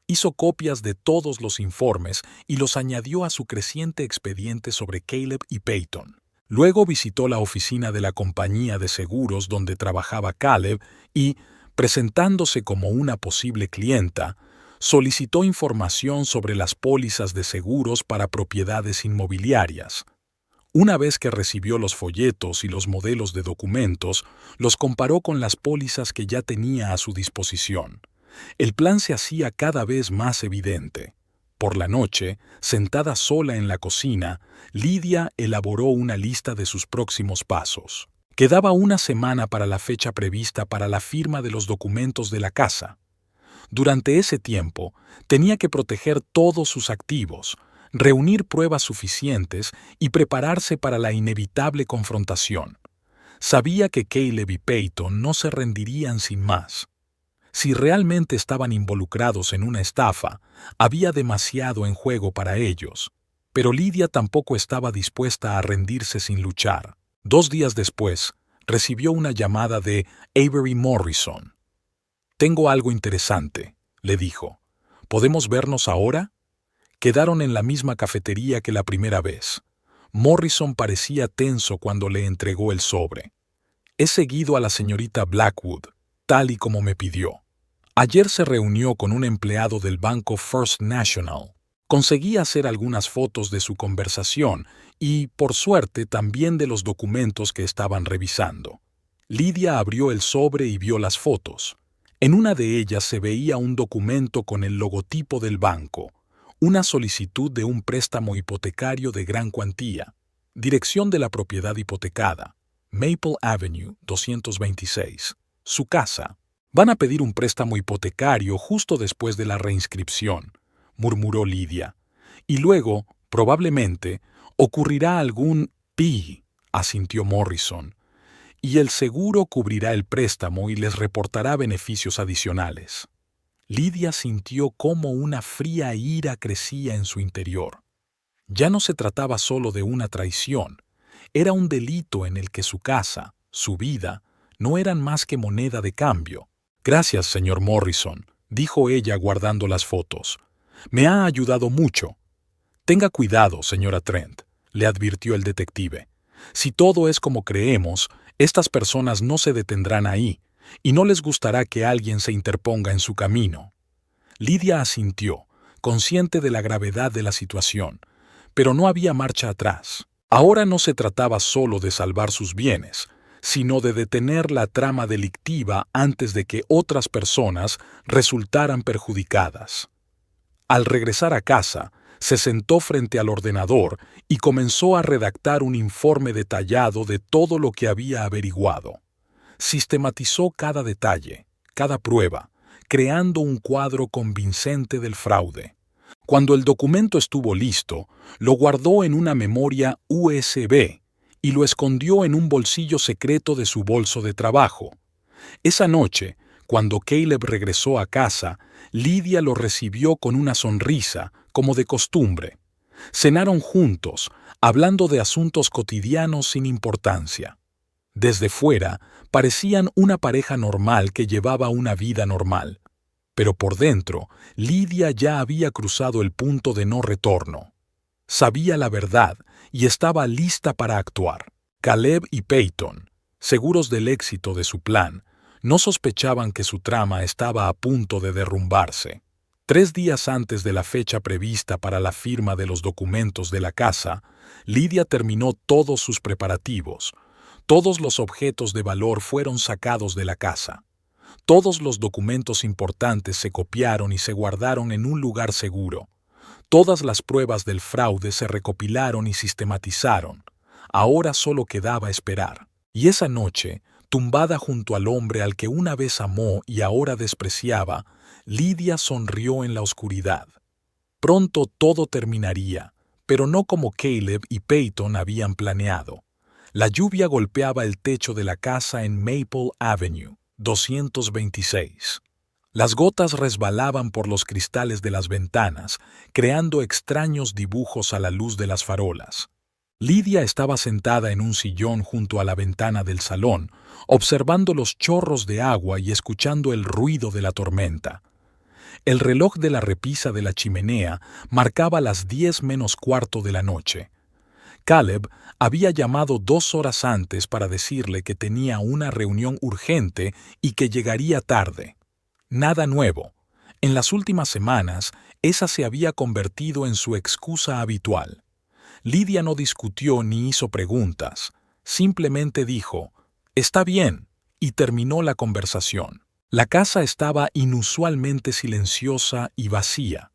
Hizo copias de todos los informes y los añadió a su creciente expediente sobre Caleb y Peyton. Luego visitó la oficina de la compañía de seguros donde trabajaba Caleb y, presentándose como una posible clienta, solicitó información sobre las pólizas de seguros para propiedades inmobiliarias. Una vez que recibió los folletos y los modelos de documentos, los comparó con las pólizas que ya tenía a su disposición. El plan se hacía cada vez más evidente. Por la noche, sentada sola en la cocina, Lydia elaboró una lista de sus próximos pasos. Quedaba una semana para la fecha prevista para la firma de los documentos de la casa. Durante ese tiempo, tenía que proteger todos sus activos, reunir pruebas suficientes y prepararse para la inevitable confrontación. Sabía que Caleb y Peyton no se rendirían sin más. Si realmente estaban involucrados en una estafa, había demasiado en juego para ellos. Pero Lydia tampoco estaba dispuesta a rendirse sin luchar. 2 días después, recibió una llamada de Avery Morrison. «Tengo algo interesante», le dijo. «¿Podemos vernos ahora?» Quedaron en la misma cafetería que la primera vez. Morrison parecía tenso cuando le entregó el sobre. «He seguido a la señorita Blackwood, tal y como me pidió. Ayer se reunió con un empleado del banco First National. Conseguí hacer algunas fotos de su conversación y, por suerte, también de los documentos que estaban revisando». Lydia abrió el sobre y vio las fotos. En una de ellas se veía un documento con el logotipo del banco, una solicitud de un préstamo hipotecario de gran cuantía, dirección de la propiedad hipotecada, Maple Avenue 226, su casa. «Van a pedir un préstamo hipotecario justo después de la reinscripción», murmuró Lydia. «Y luego, probablemente, ocurrirá algún pi», asintió Morrison. «Y el seguro cubrirá el préstamo y les reportará beneficios adicionales». Lydia sintió cómo una fría ira crecía en su interior. Ya no se trataba solo de una traición, era un delito en el que su casa, su vida, no eran más que moneda de cambio. «Gracias, señor Morrison», dijo ella guardando las fotos. «Me ha ayudado mucho». «Tenga cuidado, señora Trent», le advirtió el detective. «Si todo es como creemos, estas personas no se detendrán ahí, y no les gustará que alguien se interponga en su camino». Lydia asintió, consciente de la gravedad de la situación, pero no había marcha atrás. Ahora no se trataba solo de salvar sus bienes, sino de detener la trama delictiva antes de que otras personas resultaran perjudicadas. Al regresar a casa, se sentó frente al ordenador y comenzó a redactar un informe detallado de todo lo que había averiguado. Sistematizó cada detalle, cada prueba, creando un cuadro convincente del fraude. Cuando el documento estuvo listo, lo guardó en una memoria USB y lo escondió en un bolsillo secreto de su bolso de trabajo. Esa noche, cuando Caleb regresó a casa, Lydia lo recibió con una sonrisa, como de costumbre. Cenaron juntos, hablando de asuntos cotidianos sin importancia. Desde fuera, parecían una pareja normal que llevaba una vida normal. Pero por dentro, Lydia ya había cruzado el punto de no retorno. Sabía la verdad y estaba lista para actuar. Caleb y Peyton, seguros del éxito de su plan, no sospechaban que su trama estaba a punto de derrumbarse. 3 días antes de la fecha prevista para la firma de los documentos de la casa, Lydia terminó todos sus preparativos. Todos los objetos de valor fueron sacados de la casa. Todos los documentos importantes se copiaron y se guardaron en un lugar seguro. Todas las pruebas del fraude se recopilaron y sistematizaron. Ahora solo quedaba esperar. Y esa noche, tumbada junto al hombre al que una vez amó y ahora despreciaba, Lydia sonrió en la oscuridad. Pronto todo terminaría, pero no como Caleb y Peyton habían planeado. La lluvia golpeaba el techo de la casa en Maple Avenue, 226. Las gotas resbalaban por los cristales de las ventanas, creando extraños dibujos a la luz de las farolas. Lydia estaba sentada en un sillón junto a la ventana del salón, observando los chorros de agua y escuchando el ruido de la tormenta. El reloj de la repisa de la chimenea marcaba las 10 menos cuarto de la noche. Caleb había llamado 2 horas antes para decirle que tenía una reunión urgente y que llegaría tarde. Nada nuevo. En las últimas semanas, esa se había convertido en su excusa habitual. Lydia no discutió ni hizo preguntas. Simplemente dijo, «Está bien», y terminó la conversación. La casa estaba inusualmente silenciosa y vacía.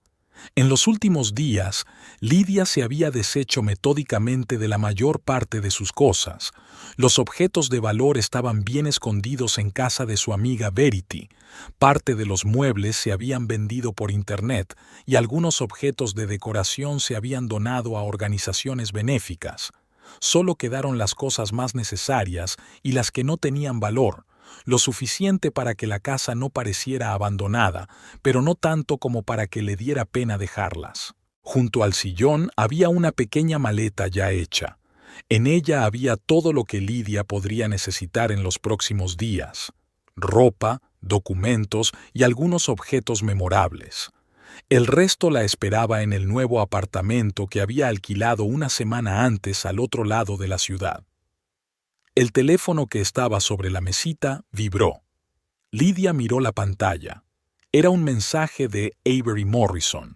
En los últimos días, Lydia se había deshecho metódicamente de la mayor parte de sus cosas. Los objetos de valor estaban bien escondidos en casa de su amiga Verity. Parte de los muebles se habían vendido por internet y algunos objetos de decoración se habían donado a organizaciones benéficas. Solo quedaron las cosas más necesarias y las que no tenían valor, lo suficiente para que la casa no pareciera abandonada, pero no tanto como para que le diera pena dejarlas. Junto al sillón había una pequeña maleta ya hecha. En ella había todo lo que Lydia podría necesitar en los próximos días: ropa, documentos y algunos objetos memorables. El resto la esperaba en el nuevo apartamento que había alquilado una semana antes al otro lado de la ciudad. El teléfono que estaba sobre la mesita vibró. Lydia miró la pantalla. Era un mensaje de Avery Morrison.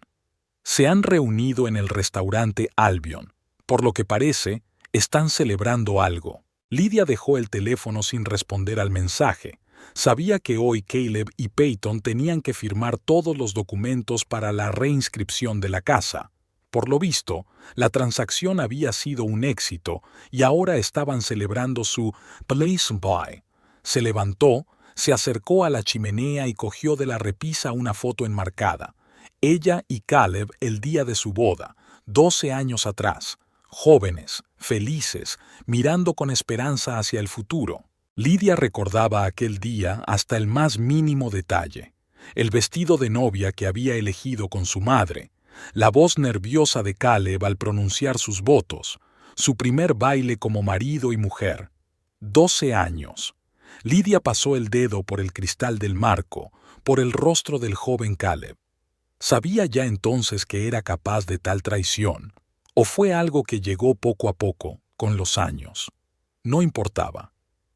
Se han reunido en el restaurante Albion. Por lo que parece, están celebrando algo. Lydia dejó el teléfono sin responder al mensaje. Sabía que hoy Caleb y Peyton tenían que firmar todos los documentos para la reinscripción de la casa. Por lo visto, la transacción había sido un éxito y ahora estaban celebrando su place buy. Se levantó, se acercó a la chimenea y cogió de la repisa una foto enmarcada. Ella y Caleb el día de su boda, 12 años atrás, jóvenes, felices, mirando con esperanza hacia el futuro. Lydia recordaba aquel día hasta el más mínimo detalle. El vestido de novia que había elegido con su madre, la voz nerviosa de Caleb al pronunciar sus votos, su primer baile como marido y mujer. 12 años. Lydia pasó el dedo por el cristal del marco, por el rostro del joven Caleb. ¿Sabía ya entonces que era capaz de tal traición? ¿O fue algo que llegó poco a poco, con los años? No importaba.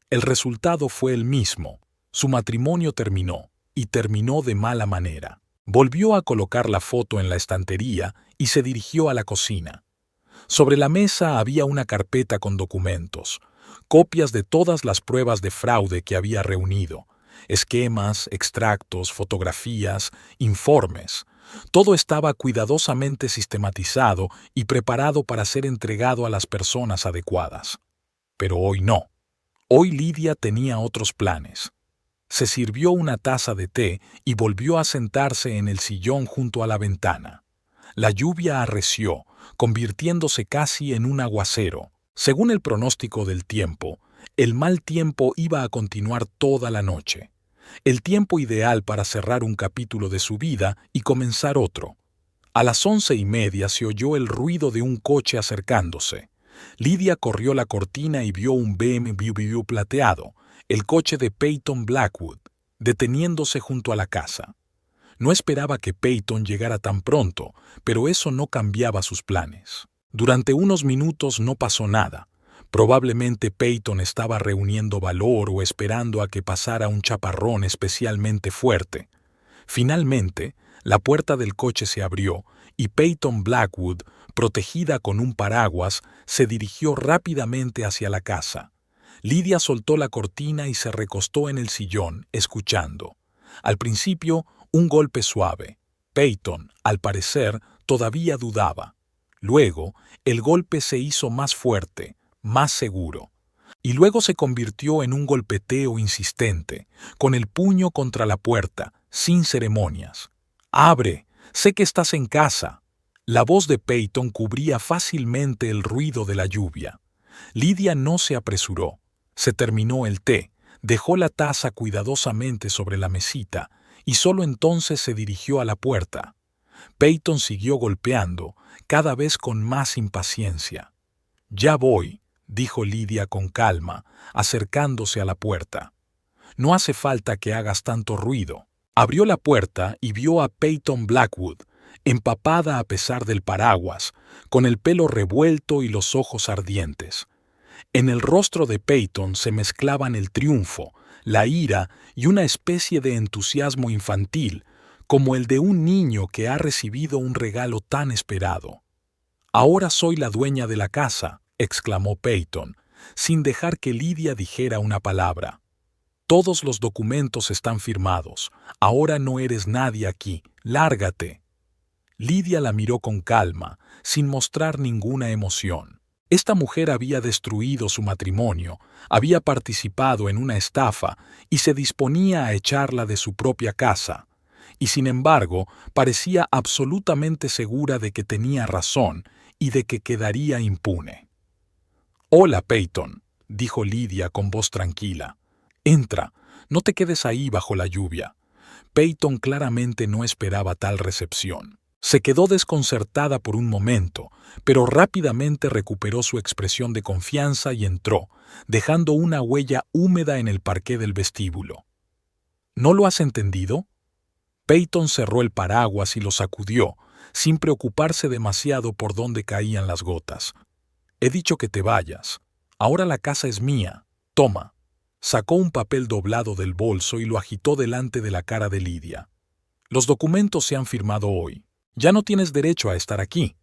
El resultado fue el mismo. Su matrimonio terminó, y terminó de mala manera. Volvió a colocar la foto en la estantería y se dirigió a la cocina. Sobre la mesa había una carpeta con documentos, copias de todas las pruebas de fraude que había reunido, esquemas, extractos, fotografías, informes. Todo estaba cuidadosamente sistematizado y preparado para ser entregado a las personas adecuadas. Pero hoy no. Hoy Lidia tenía otros planes. Se sirvió una taza de té y volvió a sentarse en el sillón junto a la ventana. La lluvia arreció, convirtiéndose casi en un aguacero. Según el pronóstico del tiempo, el mal tiempo iba a continuar toda la noche. El tiempo ideal para cerrar un capítulo de su vida y comenzar otro. A las 11:30 se oyó el ruido de un coche acercándose. Lidia corrió la cortina y vio un BMW plateado, el coche de Peyton Blackwood, deteniéndose junto a la casa. No esperaba que Peyton llegara tan pronto, pero eso no cambiaba sus planes. Durante unos minutos no pasó nada. Probablemente Peyton estaba reuniendo valor o esperando a que pasara un chaparrón especialmente fuerte. Finalmente, la puerta del coche se abrió y Peyton Blackwood, protegida con un paraguas, se dirigió rápidamente hacia la casa. Lidia soltó la cortina y se recostó en el sillón, escuchando. Al principio, un golpe suave. Peyton, al parecer, todavía dudaba. Luego, el golpe se hizo más fuerte, más seguro. Y luego se convirtió en un golpeteo insistente, con el puño contra la puerta, sin ceremonias. «¡Abre! Sé que estás en casa». La voz de Peyton cubría fácilmente el ruido de la lluvia. Lidia no se apresuró. Se terminó el té, dejó la taza cuidadosamente sobre la mesita y solo entonces se dirigió a la puerta. Peyton siguió golpeando, cada vez con más impaciencia. «Ya voy», dijo Lidia con calma, acercándose a la puerta. «No hace falta que hagas tanto ruido». Abrió la puerta y vio a Peyton Blackwood, empapada a pesar del paraguas, con el pelo revuelto y los ojos ardientes. En el rostro de Peyton se mezclaban el triunfo, la ira y una especie de entusiasmo infantil, como el de un niño que ha recibido un regalo tan esperado. «Ahora soy la dueña de la casa», exclamó Peyton, sin dejar que Lidia dijera una palabra. «Todos los documentos están firmados. Ahora no eres nadie aquí. Lárgate». Lidia la miró con calma, sin mostrar ninguna emoción. Esta mujer había destruido su matrimonio, había participado en una estafa y se disponía a echarla de su propia casa. Y sin embargo, parecía absolutamente segura de que tenía razón y de que quedaría impune. «Hola, Peyton», dijo Lidia con voz tranquila. «Entra, no te quedes ahí bajo la lluvia». Peyton claramente no esperaba tal recepción. Se quedó desconcertada por un momento, pero rápidamente recuperó su expresión de confianza y entró, dejando una huella húmeda en el parqué del vestíbulo. «¿No lo has entendido?» Peyton cerró el paraguas y lo sacudió, sin preocuparse demasiado por dónde caían las gotas. «He dicho que te vayas. Ahora la casa es mía. Toma». Sacó un papel doblado del bolso y lo agitó delante de la cara de Lidia. «Los documentos se han firmado hoy. Ya no tienes derecho a estar aquí».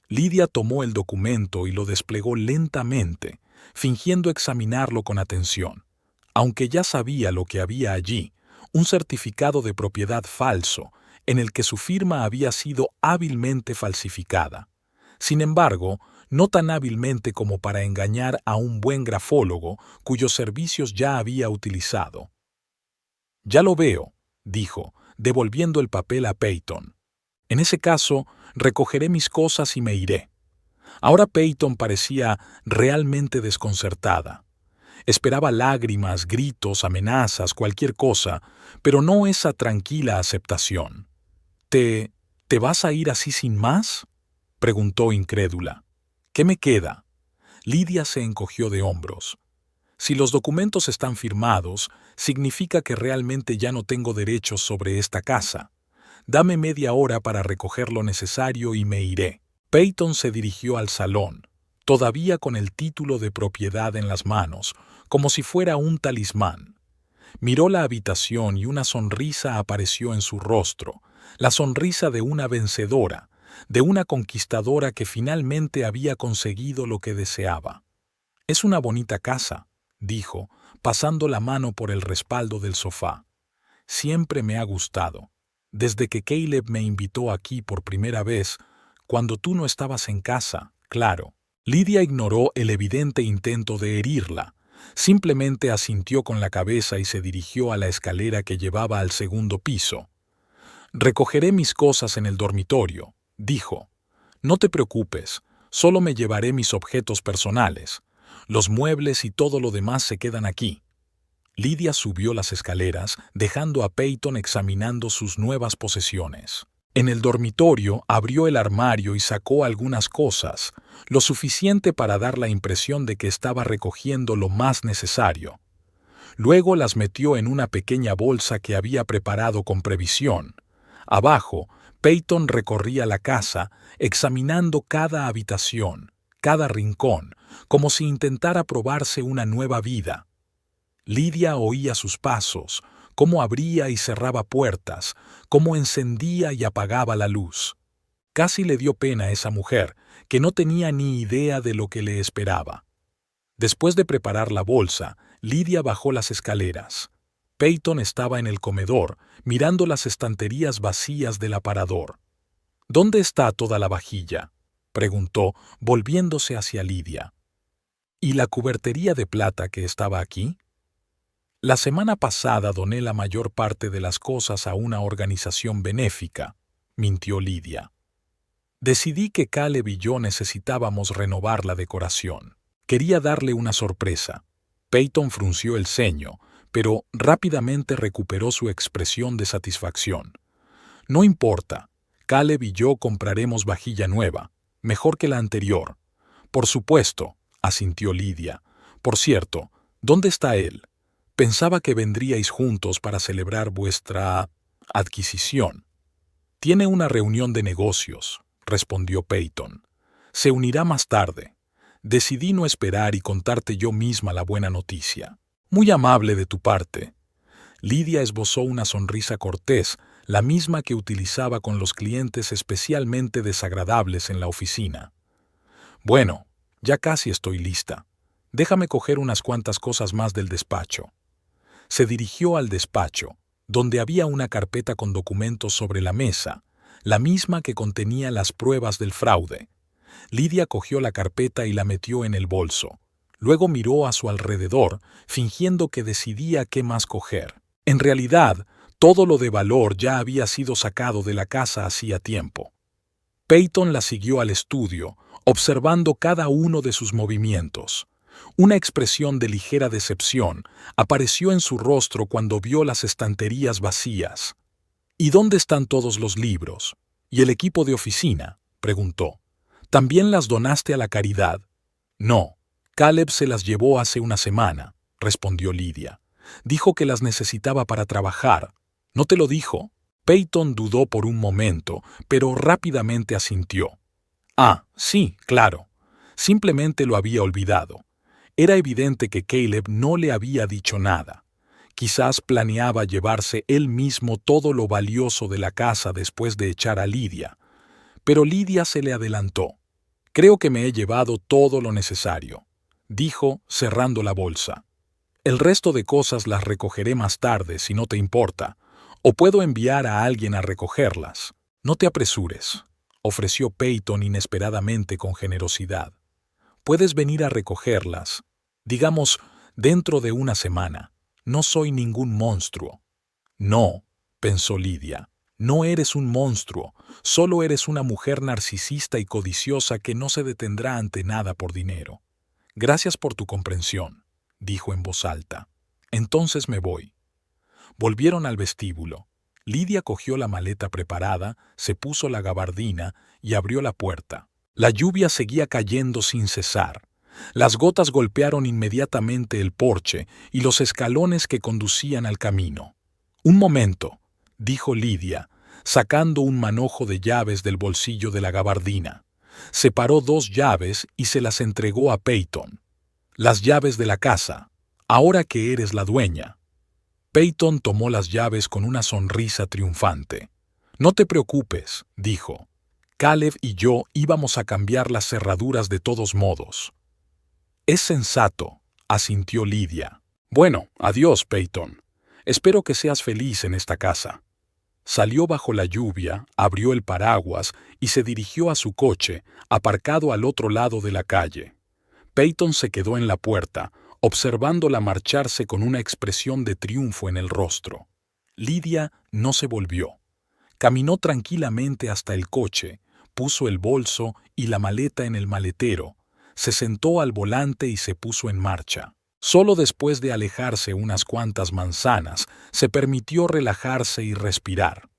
Lidia tomó el documento y lo desplegó lentamente, fingiendo examinarlo con atención. Aunque ya sabía lo que había allí, un certificado de propiedad falso, en el que su firma había sido hábilmente falsificada. Sin embargo, no tan hábilmente como para engañar a un buen grafólogo cuyos servicios ya había utilizado. «Ya lo veo», dijo, devolviendo el papel a Peyton. «En ese caso, recogeré mis cosas y me iré». Ahora Peyton parecía realmente desconcertada. Esperaba lágrimas, gritos, amenazas, cualquier cosa, pero no esa tranquila aceptación. ¿Te vas a ir así sin más?», preguntó incrédula. «¿Qué me queda?». Lidia se encogió de hombros. «Si los documentos están firmados, significa que realmente ya no tengo derechos sobre esta casa. Dame media hora para recoger lo necesario y me iré». Peyton se dirigió al salón, todavía con el título de propiedad en las manos, como si fuera un talismán. Miró la habitación y una sonrisa apareció en su rostro, la sonrisa de una vencedora, de una conquistadora que finalmente había conseguido lo que deseaba. «Es una bonita casa», dijo, pasando la mano por el respaldo del sofá. «Siempre me ha gustado. Desde que Caleb me invitó aquí por primera vez, cuando tú no estabas en casa, claro». Lidia ignoró el evidente intento de herirla. Simplemente asintió con la cabeza y se dirigió a la escalera que llevaba al segundo piso. «Recogeré mis cosas en el dormitorio», dijo. «No te preocupes, solo me llevaré mis objetos personales. Los muebles y todo lo demás se quedan aquí». Lidia subió las escaleras, dejando a Peyton examinando sus nuevas posesiones. En el dormitorio abrió el armario y sacó algunas cosas, lo suficiente para dar la impresión de que estaba recogiendo lo más necesario. Luego las metió en una pequeña bolsa que había preparado con previsión. Abajo, Peyton recorría la casa, examinando cada habitación, cada rincón, como si intentara probarse una nueva vida. Lidia oía sus pasos, cómo abría y cerraba puertas, cómo encendía y apagaba la luz. Casi le dio pena a esa mujer, que no tenía ni idea de lo que le esperaba. Después de preparar la bolsa, Lidia bajó las escaleras. Peyton estaba en el comedor, mirando las estanterías vacías del aparador. «¿Dónde está toda la vajilla?», preguntó, volviéndose hacia Lidia. «¿Y la cubertería de plata que estaba aquí?». «La semana pasada doné la mayor parte de las cosas a una organización benéfica», mintió Lidia. «Decidí que Caleb y yo necesitábamos renovar la decoración. Quería darle una sorpresa». Peyton frunció el ceño, pero rápidamente recuperó su expresión de satisfacción. «No importa, Caleb y yo compraremos vajilla nueva, mejor que la anterior». «Por supuesto», asintió Lidia. «Por cierto, ¿dónde está él? Pensaba que vendríais juntos para celebrar vuestra adquisición». «Tiene una reunión de negocios», respondió Peyton. «Se unirá más tarde. Decidí no esperar y contarte yo misma la buena noticia». «Muy amable de tu parte». Lidia esbozó una sonrisa cortés, la misma que utilizaba con los clientes especialmente desagradables en la oficina. «Bueno, ya casi estoy lista. Déjame coger unas cuantas cosas más del despacho». Se dirigió al despacho, donde había una carpeta con documentos sobre la mesa, la misma que contenía las pruebas del fraude. Lidia cogió la carpeta y la metió en el bolso. Luego miró a su alrededor, fingiendo que decidía qué más coger. En realidad, todo lo de valor ya había sido sacado de la casa hacía tiempo. Peyton la siguió al estudio, observando cada uno de sus movimientos. Una expresión de ligera decepción apareció en su rostro cuando vio las estanterías vacías. «¿Y dónde están todos los libros? ¿Y el equipo de oficina?», preguntó. «¿También las donaste a la caridad?». «No, Caleb se las llevó hace una semana», respondió Lidia. «Dijo que las necesitaba para trabajar. ¿No te lo dijo?». Peyton dudó por un momento, pero rápidamente asintió. «Ah, sí, claro. Simplemente lo había olvidado». Era evidente que Caleb no le había dicho nada. Quizás planeaba llevarse él mismo todo lo valioso de la casa después de echar a Lidia. Pero Lidia se le adelantó. «Creo que me he llevado todo lo necesario», dijo, cerrando la bolsa. «El resto de cosas las recogeré más tarde, si no te importa, o puedo enviar a alguien a recogerlas». «No te apresures», ofreció Peyton inesperadamente con generosidad. «Puedes venir a recogerlas, digamos, dentro de una semana. No soy ningún monstruo». «No», pensó Lidia, «no eres un monstruo, solo eres una mujer narcisista y codiciosa que no se detendrá ante nada por dinero». «Gracias por tu comprensión», dijo en voz alta. «Entonces me voy». Volvieron al vestíbulo. Lidia cogió la maleta preparada, se puso la gabardina y abrió la puerta. La lluvia seguía cayendo sin cesar. Las gotas golpearon inmediatamente el porche y los escalones que conducían al camino. «Un momento», dijo Lidia, sacando un manojo de llaves del bolsillo de la gabardina. Separó 2 llaves y se las entregó a Peyton. «Las llaves de la casa, ahora que eres la dueña». Peyton tomó las llaves con una sonrisa triunfante. «No te preocupes», dijo. Caleb y yo íbamos a cambiar las cerraduras de todos modos. Es sensato, asintió Lydia. Bueno, adiós, Peyton. Espero que seas feliz en esta casa. Salió bajo la lluvia, abrió el paraguas y se dirigió a su coche, aparcado al otro lado de la calle. Peyton se quedó en la puerta, observándola marcharse con una expresión de triunfo en el rostro. Lydia no se volvió. Caminó tranquilamente hasta el coche, puso el bolso y la maleta en el maletero, se sentó al volante y se puso en marcha. Solo después de alejarse unas cuantas manzanas, se permitió relajarse y respirar.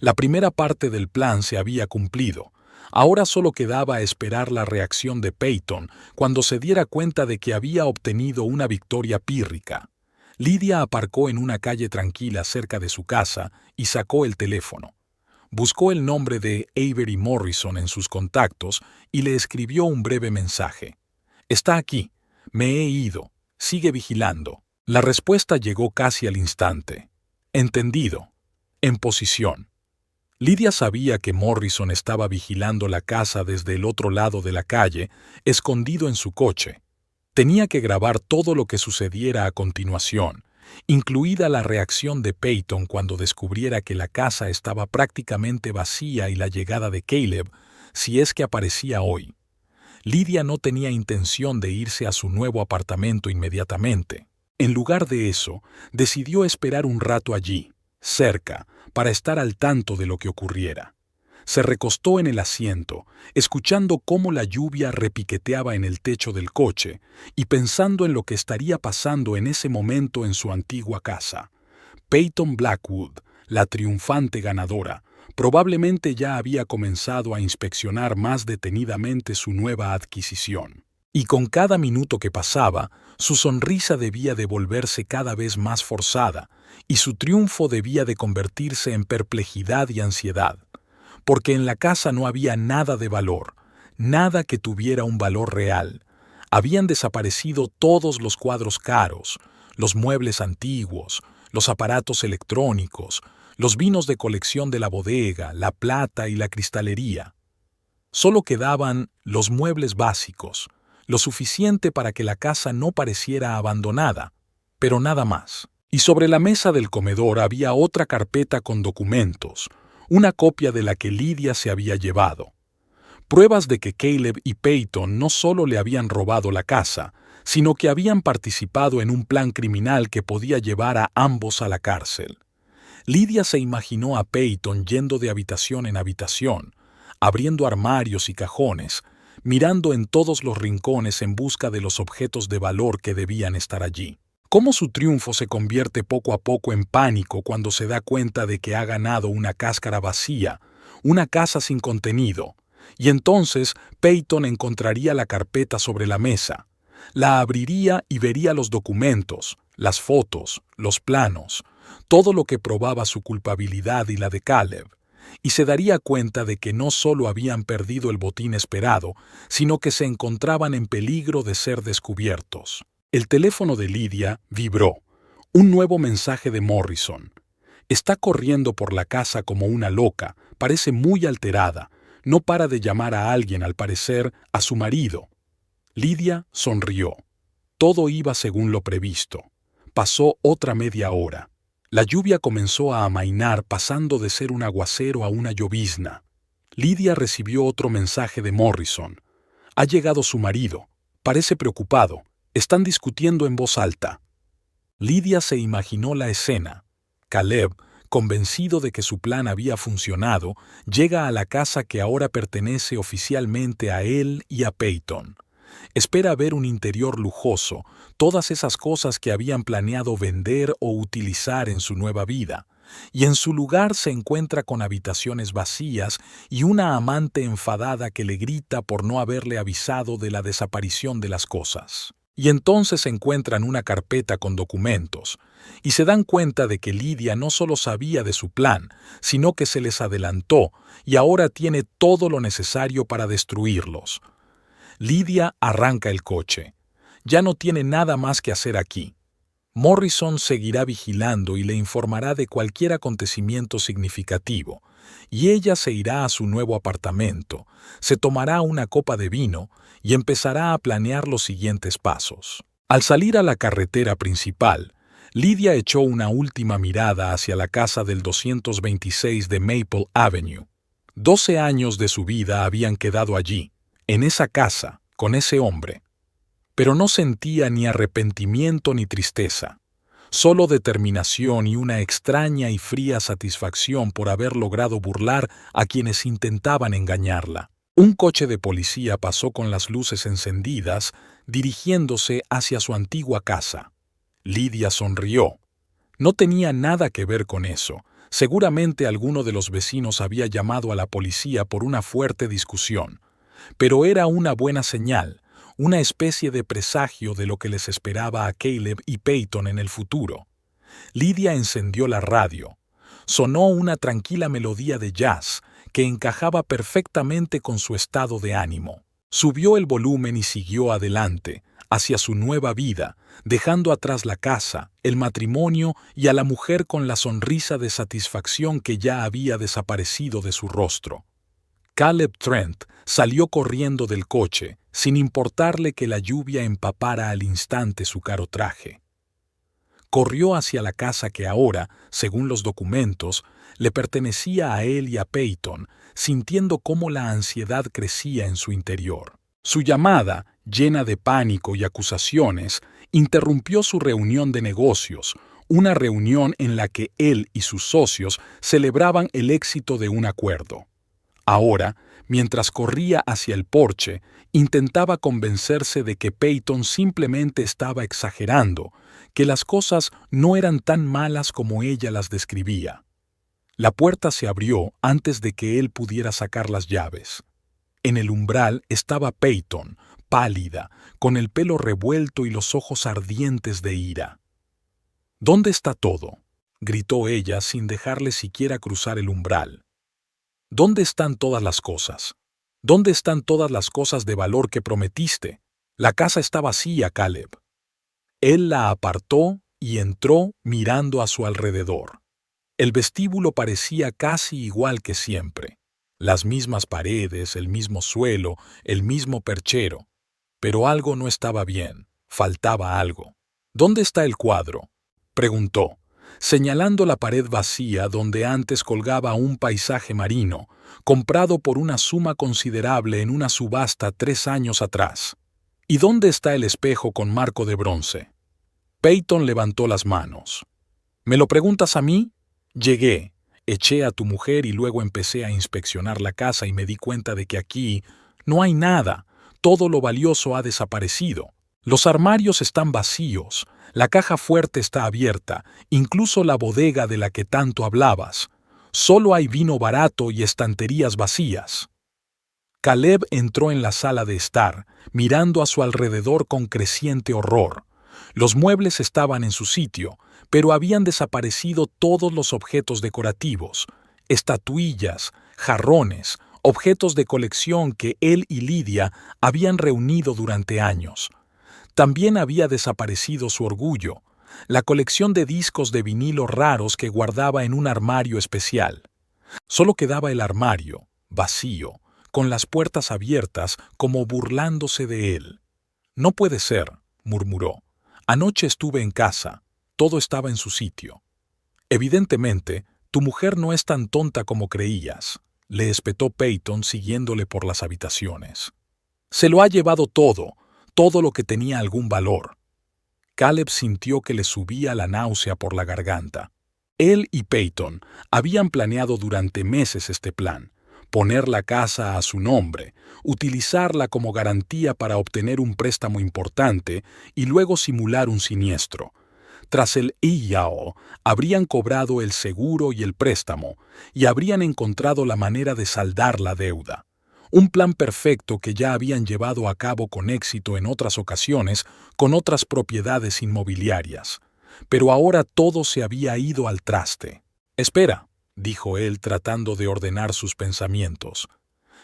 La primera parte del plan se había cumplido. Ahora solo quedaba esperar la reacción de Peyton cuando se diera cuenta de que había obtenido una victoria pírrica. Lydia aparcó en una calle tranquila cerca de su casa y sacó el teléfono. Buscó el nombre de Avery Morrison en sus contactos y le escribió un breve mensaje. «Está aquí. Me he ido. Sigue vigilando». La respuesta llegó casi al instante. «Entendido. En posición». Lydia sabía que Morrison estaba vigilando la casa desde el otro lado de la calle, escondido en su coche. Tenía que grabar todo lo que sucediera a continuación, incluida la reacción de Peyton cuando descubriera que la casa estaba prácticamente vacía y la llegada de Caleb, si es que aparecía hoy. Lydia no tenía intención de irse a su nuevo apartamento inmediatamente. En lugar de eso, decidió esperar un rato allí, cerca, para estar al tanto de lo que ocurriera. Se recostó en el asiento, escuchando cómo la lluvia repiqueteaba en el techo del coche y pensando en lo que estaría pasando en ese momento en su antigua casa. Peyton Blackwood, la triunfante ganadora, probablemente ya había comenzado a inspeccionar más detenidamente su nueva adquisición. Y con cada minuto que pasaba, su sonrisa debía de volverse cada vez más forzada, y su triunfo debía de convertirse en perplejidad y ansiedad. Porque en la casa no había nada de valor, nada que tuviera un valor real. Habían desaparecido todos los cuadros caros, los muebles antiguos, los aparatos electrónicos, los vinos de colección de la bodega, la plata y la cristalería. Solo quedaban los muebles básicos, lo suficiente para que la casa no pareciera abandonada, pero nada más. Y sobre la mesa del comedor había otra carpeta con documentos, una copia de la que Lydia se había llevado. Pruebas de que Caleb y Peyton no solo le habían robado la casa, sino que habían participado en un plan criminal que podía llevar a ambos a la cárcel. Lydia se imaginó a Peyton yendo de habitación en habitación, abriendo armarios y cajones, mirando en todos los rincones en busca de los objetos de valor que debían estar allí. Cómo su triunfo se convierte poco a poco en pánico cuando se da cuenta de que ha ganado una cáscara vacía, una casa sin contenido, y entonces Peyton encontraría la carpeta sobre la mesa, la abriría y vería los documentos, las fotos, los planos, todo lo que probaba su culpabilidad y la de Caleb, y se daría cuenta de que no solo habían perdido el botín esperado, sino que se encontraban en peligro de ser descubiertos. El teléfono de Lydia vibró. Un nuevo mensaje de Morrison. Está corriendo por la casa como una loca, parece muy alterada, no para de llamar a alguien, al parecer, a su marido. Lydia sonrió. Todo iba según lo previsto. Pasó otra media hora. La lluvia comenzó a amainar, pasando de ser un aguacero a una llovizna. Lydia recibió otro mensaje de Morrison. Ha llegado su marido. Parece preocupado. Están discutiendo en voz alta. Lydia se imaginó la escena. Caleb, convencido de que su plan había funcionado, llega a la casa que ahora pertenece oficialmente a él y a Peyton. Espera ver un interior lujoso, todas esas cosas que habían planeado vender o utilizar en su nueva vida, y en su lugar se encuentra con habitaciones vacías y una amante enfadada que le grita por no haberle avisado de la desaparición de las cosas. Y entonces encuentran una carpeta con documentos, y se dan cuenta de que Lydia no solo sabía de su plan, sino que se les adelantó y ahora tiene todo lo necesario para destruirlos. Lydia arranca el coche. Ya no tiene nada más que hacer aquí. Morrison seguirá vigilando y le informará de cualquier acontecimiento significativo, y ella se irá a su nuevo apartamento, se tomará una copa de vino y empezará a planear los siguientes pasos. Al salir a la carretera principal, Lydia echó una última mirada hacia la casa del 226 de Maple Avenue. 12 años de su vida habían quedado allí, en esa casa, con ese hombre. Pero no sentía ni arrepentimiento ni tristeza, solo determinación y una extraña y fría satisfacción por haber logrado burlar a quienes intentaban engañarla. Un coche de policía pasó con las luces encendidas, dirigiéndose hacia su antigua casa. Lydia sonrió. No tenía nada que ver con eso. Seguramente alguno de los vecinos había llamado a la policía por una fuerte discusión. Pero era una buena señal, una especie de presagio de lo que les esperaba a Caleb y Peyton en el futuro. Lydia encendió la radio. Sonó una tranquila melodía de jazz que encajaba perfectamente con su estado de ánimo. Subió el volumen y siguió adelante, hacia su nueva vida, dejando atrás la casa, el matrimonio y a la mujer con la sonrisa de satisfacción que ya había desaparecido de su rostro. Caleb Trent salió corriendo del coche, sin importarle que la lluvia empapara al instante su caro traje. Corrió hacia la casa que ahora, según los documentos, le pertenecía a él y a Peyton, sintiendo cómo la ansiedad crecía en su interior. Su llamada, llena de pánico y acusaciones, interrumpió su reunión de negocios, una reunión en la que él y sus socios celebraban el éxito de un acuerdo. Ahora, mientras corría hacia el porche, intentaba convencerse de que Peyton simplemente estaba exagerando, que las cosas no eran tan malas como ella las describía. La puerta se abrió antes de que él pudiera sacar las llaves. En el umbral estaba Peyton, pálida, con el pelo revuelto y los ojos ardientes de ira. «¿Dónde está todo?», gritó ella sin dejarle siquiera cruzar el umbral. «¿Dónde están todas las cosas? ¿Dónde están todas las cosas de valor que prometiste? La casa está vacía, Caleb». Él la apartó y entró mirando a su alrededor. El vestíbulo parecía casi igual que siempre. Las mismas paredes, el mismo suelo, el mismo perchero. Pero algo no estaba bien, faltaba algo. «¿Dónde está el cuadro?», preguntó, señalando la pared vacía donde antes colgaba un paisaje marino, comprado por una suma considerable en una subasta 3 años atrás. «¿Y dónde está el espejo con marco de bronce?». Peyton levantó las manos. «¿Me lo preguntas a mí? Llegué, eché a tu mujer y luego empecé a inspeccionar la casa y me di cuenta de que aquí no hay nada, todo lo valioso ha desaparecido. Los armarios están vacíos, la caja fuerte está abierta, incluso la bodega de la que tanto hablabas. Solo hay vino barato y estanterías vacías». Caleb entró en la sala de estar, mirando a su alrededor con creciente horror. Los muebles estaban en su sitio, pero habían desaparecido todos los objetos decorativos, estatuillas, jarrones, objetos de colección que él y Lydia habían reunido durante años. También había desaparecido su orgullo, la colección de discos de vinilo raros que guardaba en un armario especial. Solo quedaba el armario, vacío, con las puertas abiertas como burlándose de él. «No puede ser», murmuró. «Anoche estuve en casa, todo estaba en su sitio». «Evidentemente, tu mujer no es tan tonta como creías», le espetó Peyton siguiéndole por las habitaciones. «Se lo ha llevado todo, todo lo que tenía algún valor». Caleb sintió que le subía la náusea por la garganta. Él y Peyton habían planeado durante meses este plan: poner la casa a su nombre, utilizarla como garantía para obtener un préstamo importante y luego simular un siniestro. Tras el IAO, habrían cobrado el seguro y el préstamo y habrían encontrado la manera de saldar la deuda. Un plan perfecto que ya habían llevado a cabo con éxito en otras ocasiones con otras propiedades inmobiliarias. Pero ahora todo se había ido al traste. «Espera», dijo él tratando de ordenar sus pensamientos.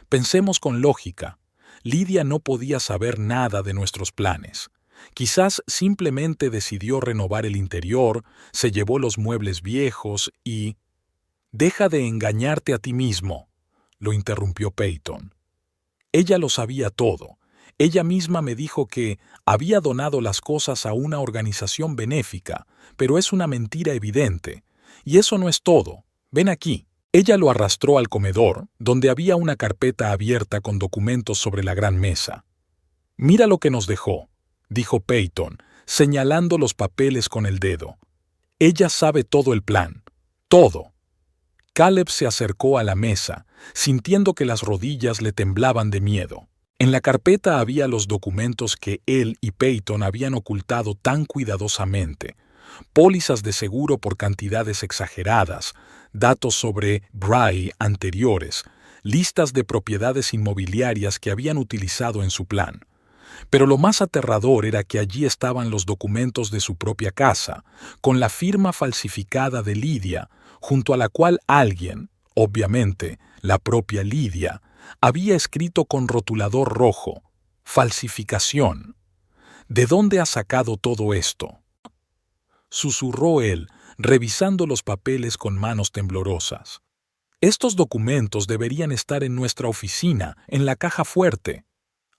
«Pensemos con lógica. Lydia no podía saber nada de nuestros planes. Quizás simplemente decidió renovar el interior, se llevó los muebles viejos y... «Deja de engañarte a ti mismo», lo interrumpió Peyton. Ella lo sabía todo. Ella misma me dijo que había donado las cosas a una organización benéfica, pero es una mentira evidente. Y eso no es todo. Ven aquí. Ella lo arrastró al comedor, donde había una carpeta abierta con documentos sobre la gran mesa. «Mira lo que nos dejó», dijo Peyton, señalando los papeles con el dedo. «Ella sabe todo el plan. Todo». Caleb se acercó a la mesa, sintiendo que las rodillas le temblaban de miedo. En la carpeta había los documentos que él y Peyton habían ocultado tan cuidadosamente. Pólizas de seguro por cantidades exageradas, datos sobre Bry anteriores, listas de propiedades inmobiliarias que habían utilizado en su plan. Pero lo más aterrador era que allí estaban los documentos de su propia casa, con la firma falsificada de Lydia, junto a la cual alguien, obviamente la propia Lydia, había escrito con rotulador rojo: «Falsificación». «¿De dónde ha sacado todo esto?», susurró él, revisando los papeles con manos temblorosas. «Estos documentos deberían estar en nuestra oficina, en la caja fuerte».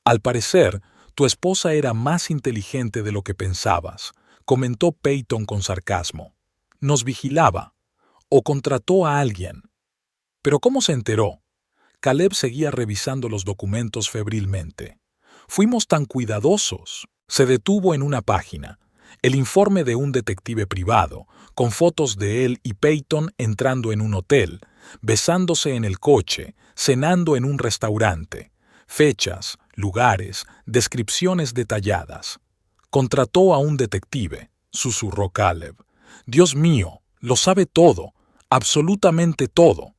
«Al parecer, tu esposa era más inteligente de lo que pensabas», comentó Peyton con sarcasmo. «Nos vigilaba. O contrató a alguien». «¿Pero cómo se enteró?». Caleb seguía revisando los documentos febrilmente. «Fuimos tan cuidadosos». Se detuvo en una página. El informe de un detective privado, con fotos de él y Peyton entrando en un hotel, besándose en el coche, cenando en un restaurante. Fechas, lugares, descripciones detalladas. «Contrató a un detective», susurró Caleb. «Dios mío, lo sabe todo, absolutamente todo».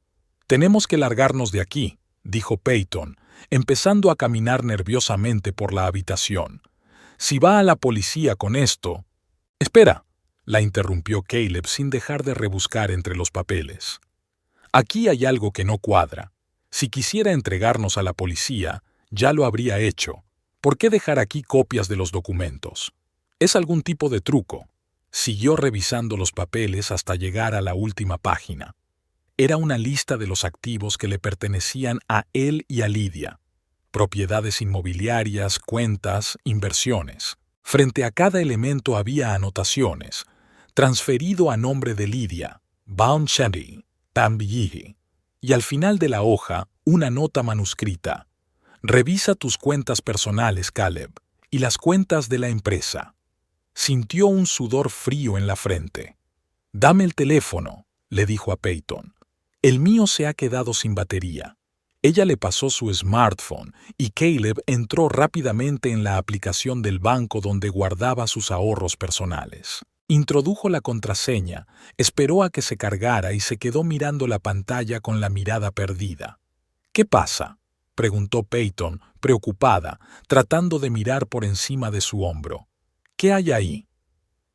«Tenemos que largarnos de aquí», dijo Peyton, empezando a caminar nerviosamente por la habitación. «Si va a la policía con esto...» «Espera», la interrumpió Caleb sin dejar de rebuscar entre los papeles. «Aquí hay algo que no cuadra. Si quisiera entregarnos a la policía, ya lo habría hecho. ¿Por qué dejar aquí copias de los documentos? Es algún tipo de truco». Siguió revisando los papeles hasta llegar a la última página. Era una lista de los activos que le pertenecían a él y a Lydia. Propiedades inmobiliarias, cuentas, inversiones. Frente a cada elemento había anotaciones. «Transferido a nombre de Lydia, Bound Shandy, Pambiyi». Y al final de la hoja, una nota manuscrita. «Revisa tus cuentas personales, Caleb, y las cuentas de la empresa». Sintió un sudor frío en la frente. «Dame el teléfono», le dijo a Peyton. «El mío se ha quedado sin batería». Ella le pasó su smartphone y Caleb entró rápidamente en la aplicación del banco donde guardaba sus ahorros personales. Introdujo la contraseña, esperó a que se cargara y se quedó mirando la pantalla con la mirada perdida. «¿Qué pasa?», preguntó Peyton, preocupada, tratando de mirar por encima de su hombro. «¿Qué hay ahí?».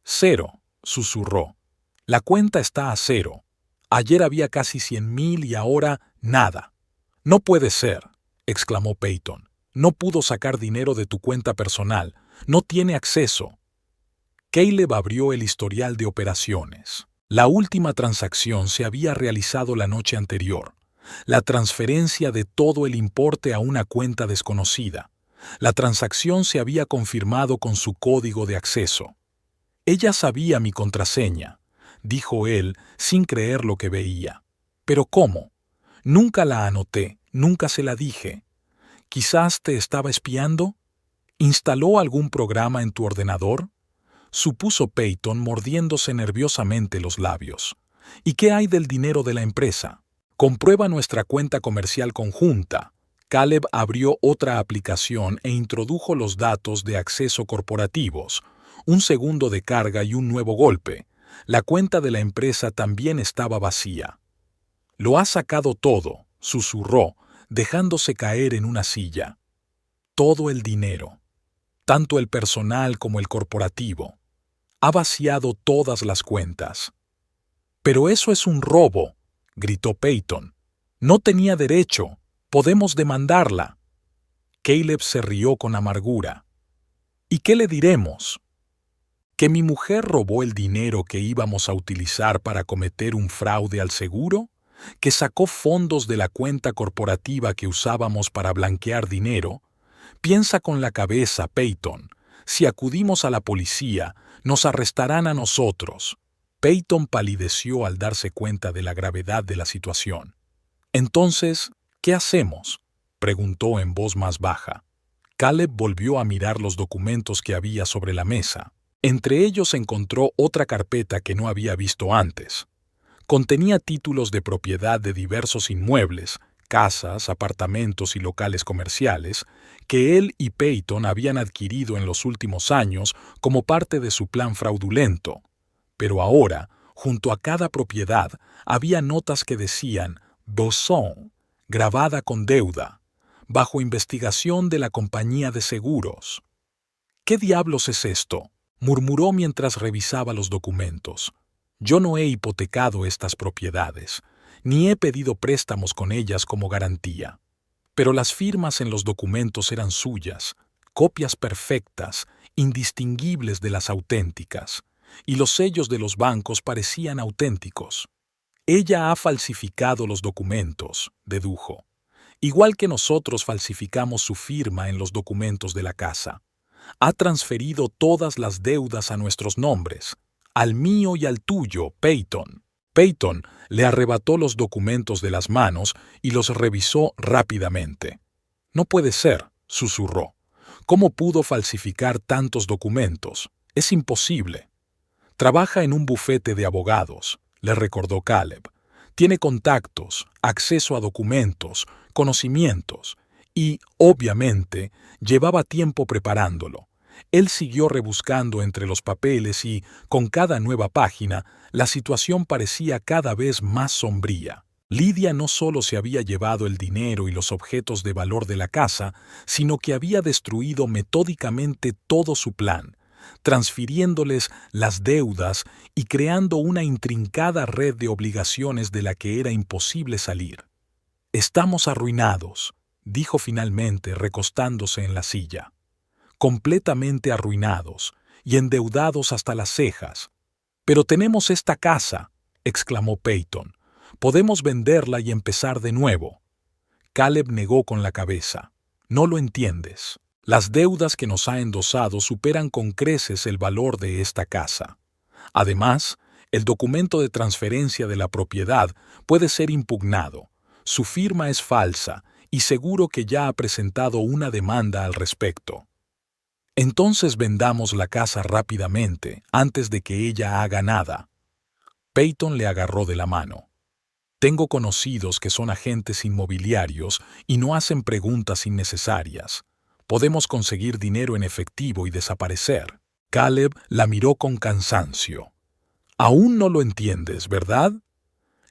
«Cero», susurró. «La cuenta está a cero. Ayer había casi 100,000 y ahora nada». «No puede ser», exclamó Peyton. «No pudo sacar dinero de tu cuenta personal. No tiene acceso». Caleb abrió el historial de operaciones. La última transacción se había realizado la noche anterior. La transferencia de todo el importe a una cuenta desconocida. La transacción se había confirmado con su código de acceso. «Ella sabía mi contraseña», dijo él sin creer lo que veía. «¿Pero cómo? Nunca la anoté, nunca se la dije. ¿Quizás te estaba espiando? ¿Instaló algún programa en tu ordenador?», supuso Peyton mordiéndose nerviosamente los labios. «¿Y qué hay del dinero de la empresa? Comprueba nuestra cuenta comercial conjunta». Caleb abrió otra aplicación e introdujo los datos de acceso corporativos. Un segundo de carga y un nuevo golpe. La cuenta de la empresa también estaba vacía. «Lo ha sacado todo», susurró, dejándose caer en una silla. «Todo el dinero. Tanto el personal como el corporativo. Ha vaciado todas las cuentas». «Pero eso es un robo», gritó Peyton. «No tenía derecho. Podemos demandarla». Caleb se rió con amargura. ¿Y qué le diremos? ¿Que mi mujer robó el dinero que íbamos a utilizar para cometer un fraude al seguro? ¿Que sacó fondos de la cuenta corporativa que usábamos para blanquear dinero? Piensa con la cabeza, Peyton. Si acudimos a la policía, nos arrestarán a nosotros. Peyton palideció al darse cuenta de la gravedad de la situación. Entonces, ¿qué hacemos?, preguntó en voz más baja. Caleb volvió a mirar los documentos que había sobre la mesa. Entre ellos encontró otra carpeta que no había visto antes. Contenía títulos de propiedad de diversos inmuebles, casas, apartamentos y locales comerciales, que él y Peyton habían adquirido en los últimos años como parte de su plan fraudulento. Pero ahora, junto a cada propiedad, había notas que decían «Bosson», grabada con deuda, bajo investigación de la compañía de seguros. «¿Qué diablos es esto?», murmuró mientras revisaba los documentos. «Yo no he hipotecado estas propiedades, ni he pedido préstamos con ellas como garantía. Pero las firmas en los documentos eran suyas, copias perfectas, indistinguibles de las auténticas, y los sellos de los bancos parecían auténticos. Ella ha falsificado los documentos», dedujo, «igual que nosotros falsificamos su firma en los documentos de la casa. Ha transferido todas las deudas a nuestros nombres, al mío y al tuyo, Peyton». Peyton le arrebató los documentos de las manos y los revisó rápidamente. «No puede ser», susurró. «¿Cómo pudo falsificar tantos documentos? Es imposible». «Trabaja en un bufete de abogados», le recordó Caleb. «Tiene contactos, acceso a documentos, conocimientos, y, obviamente, llevaba tiempo preparándolo». Él siguió rebuscando entre los papeles y, con cada nueva página, la situación parecía cada vez más sombría. Lydia no solo se había llevado el dinero y los objetos de valor de la casa, sino que había destruido metódicamente todo su plan, transfiriéndoles las deudas y creando una intrincada red de obligaciones de la que era imposible salir. «Estamos arruinados», dijo finalmente, recostándose en la silla. «Completamente arruinados y endeudados hasta las cejas. Pero tenemos esta casa», exclamó Peyton. «Podemos venderla y empezar de nuevo». Caleb negó con la cabeza. «No lo entiendes. Las deudas que nos ha endosado superan con creces el valor de esta casa. Además, el documento de transferencia de la propiedad puede ser impugnado. Su firma es falsa y seguro que ya ha presentado una demanda al respecto. Entonces vendamos la casa rápidamente, antes de que ella haga nada». Peyton le agarró de la mano. «Tengo conocidos que son agentes inmobiliarios y no hacen preguntas innecesarias. Podemos conseguir dinero en efectivo y desaparecer». Caleb la miró con cansancio. «Aún no lo entiendes, ¿verdad?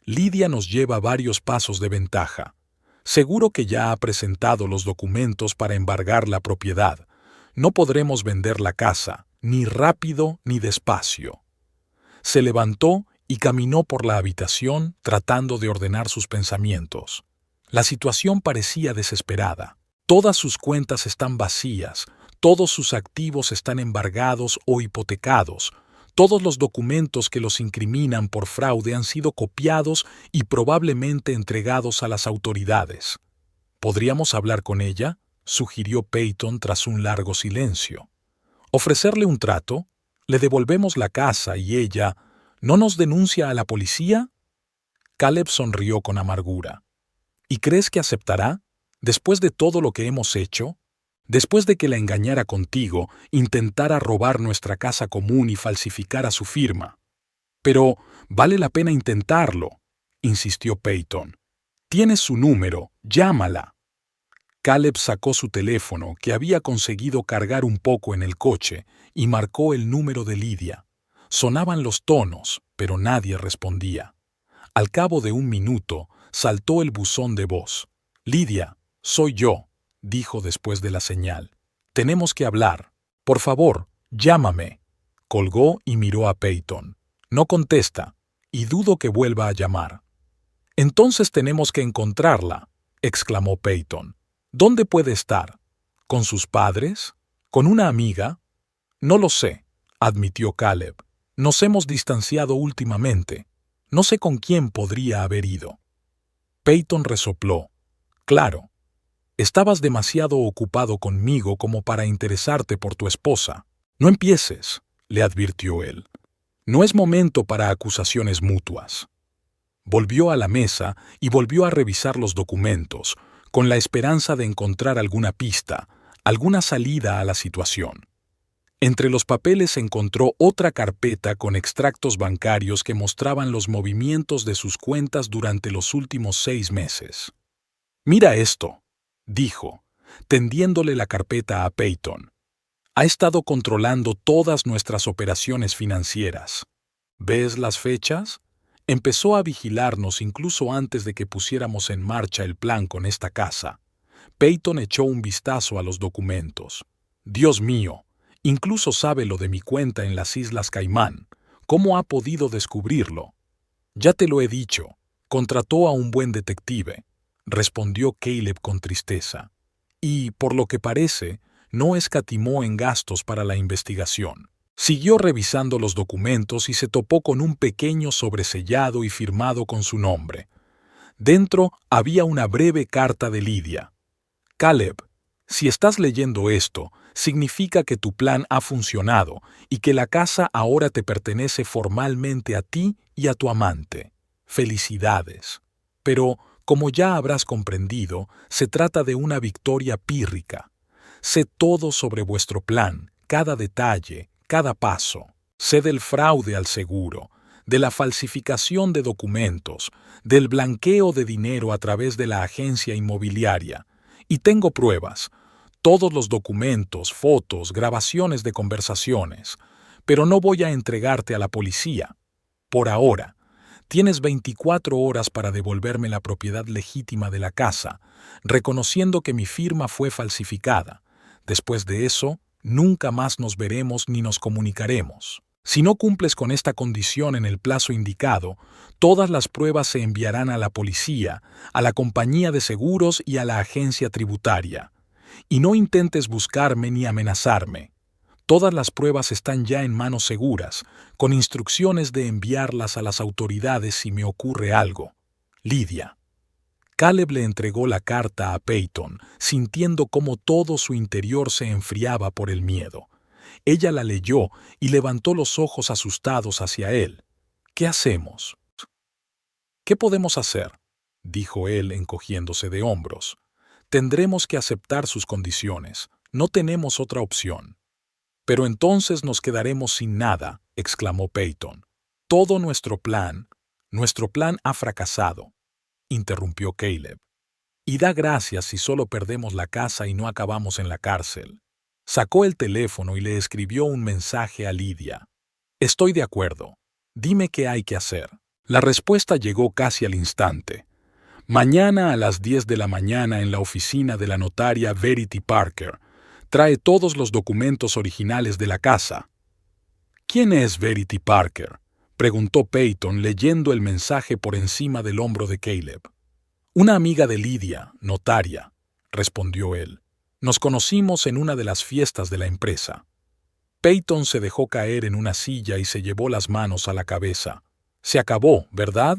Lydia nos lleva varios pasos de ventaja. Seguro que ya ha presentado los documentos para embargar la propiedad. No podremos vender la casa, ni rápido ni despacio». Se levantó y caminó por la habitación tratando de ordenar sus pensamientos. La situación parecía desesperada. Todas sus cuentas están vacías, todos sus activos están embargados o hipotecados, todos los documentos que los incriminan por fraude han sido copiados y probablemente entregados a las autoridades. «¿Podríamos hablar con ella?», sugirió Peyton tras un largo silencio. «¿Ofrecerle un trato? Le devolvemos la casa y ella ¿no nos denuncia a la policía?». Caleb sonrió con amargura. «¿Y crees que aceptará? Después de todo lo que hemos hecho, después de que la engañara contigo, intentara robar nuestra casa común y falsificara su firma». «Pero vale la pena intentarlo», insistió Peyton. «Tienes su número, llámala». Caleb sacó su teléfono, que había conseguido cargar un poco en el coche, y marcó el número de Lydia. Sonaban los tonos, pero nadie respondía. Al cabo de un minuto, saltó el buzón de voz. «Lydia, soy yo», dijo después de la señal. «Tenemos que hablar. Por favor, llámame». Colgó y miró a Peyton. No contesta, y dudo que vuelva a llamar. «Entonces tenemos que encontrarla», exclamó Peyton. «¿Dónde puede estar? ¿Con sus padres? ¿Con una amiga? No lo sé, admitió Caleb. Nos hemos distanciado últimamente. No sé con quién podría haber ido. Peyton resopló. Claro. Estabas demasiado ocupado conmigo como para interesarte por tu esposa. No empieces, le advirtió él. No es momento para acusaciones mutuas. Volvió a la mesa y volvió a revisar los documentos, con la esperanza de encontrar alguna pista, alguna salida a la situación. Entre los papeles encontró otra carpeta con extractos bancarios que mostraban los movimientos de sus cuentas durante los últimos 6 meses. «Mira esto», dijo, tendiéndole la carpeta a Peyton. «Ha estado controlando todas nuestras operaciones financieras. ¿Ves las fechas? Empezó a vigilarnos incluso antes de que pusiéramos en marcha el plan con esta casa». Peyton echó un vistazo a los documentos. «Dios mío, incluso sabe lo de mi cuenta en las Islas Caimán. ¿Cómo ha podido descubrirlo?» «Ya te lo he dicho. Contrató a un buen detective», respondió Caleb con tristeza. «Y, por lo que parece, no escatimó en gastos para la investigación». Siguió revisando los documentos y se topó con un pequeño sobresellado y firmado con su nombre. Dentro había una breve carta de Lydia. «Caleb, si estás leyendo esto, significa que tu plan ha funcionado y que la casa ahora te pertenece formalmente a ti y a tu amante. Felicidades. Pero, como ya habrás comprendido, se trata de una victoria pírrica. Sé todo sobre vuestro plan, cada detalle, cada paso. Sé del fraude al seguro, de la falsificación de documentos, del blanqueo de dinero a través de la agencia inmobiliaria. Y tengo pruebas, todos los documentos, fotos, grabaciones de conversaciones. Pero no voy a entregarte a la policía. Por ahora. Tienes 24 horas para devolverme la propiedad legítima de la casa, reconociendo que mi firma fue falsificada. Después de eso, nunca más nos veremos ni nos comunicaremos. Si no cumples con esta condición en el plazo indicado, todas las pruebas se enviarán a la policía, a la compañía de seguros y a la agencia tributaria. Y no intentes buscarme ni amenazarme. Todas las pruebas están ya en manos seguras, con instrucciones de enviarlas a las autoridades si me ocurre algo. Lydia». Caleb le entregó la carta a Peyton, sintiendo cómo todo su interior se enfriaba por el miedo. Ella la leyó y levantó los ojos asustados hacia él. «¿Qué hacemos?» «¿Qué podemos hacer?», dijo él encogiéndose de hombros. «Tendremos que aceptar sus condiciones. No tenemos otra opción». «Pero entonces nos quedaremos sin nada», exclamó Peyton. «Todo nuestro plan ha fracasado», interrumpió Caleb. «Y da gracias si solo perdemos la casa y no acabamos en la cárcel». Sacó el teléfono y le escribió un mensaje a Lydia. «Estoy de acuerdo. Dime qué hay que hacer». La respuesta llegó casi al instante. «Mañana a las 10 de la mañana en la oficina de la notaria Verity Parker. Trae todos los documentos originales de la casa». «¿Quién es Verity Parker?», preguntó Peyton leyendo el mensaje por encima del hombro de Caleb. «Una amiga de Lydia, notaria», respondió él. «Nos conocimos en una de las fiestas de la empresa». Peyton se dejó caer en una silla y se llevó las manos a la cabeza. «Se acabó, ¿verdad?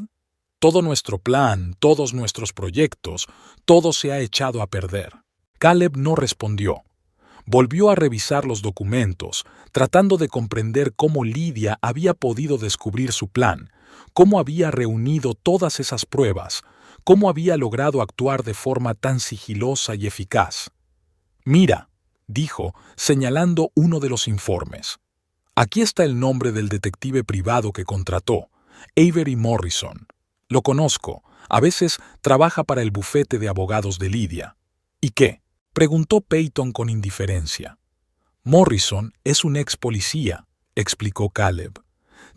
Todo nuestro plan, todos nuestros proyectos, todo se ha echado a perder». Caleb no respondió. Volvió a revisar los documentos, tratando de comprender cómo Lydia había podido descubrir su plan, cómo había reunido todas esas pruebas, cómo había logrado actuar de forma tan sigilosa y eficaz. «Mira», dijo, señalando uno de los informes. «Aquí está el nombre del detective privado que contrató, Avery Morrison. Lo conozco, a veces trabaja para el bufete de abogados de Lydia». «¿Y qué?», preguntó Peyton con indiferencia. «Morrison es un ex policía», explicó Caleb.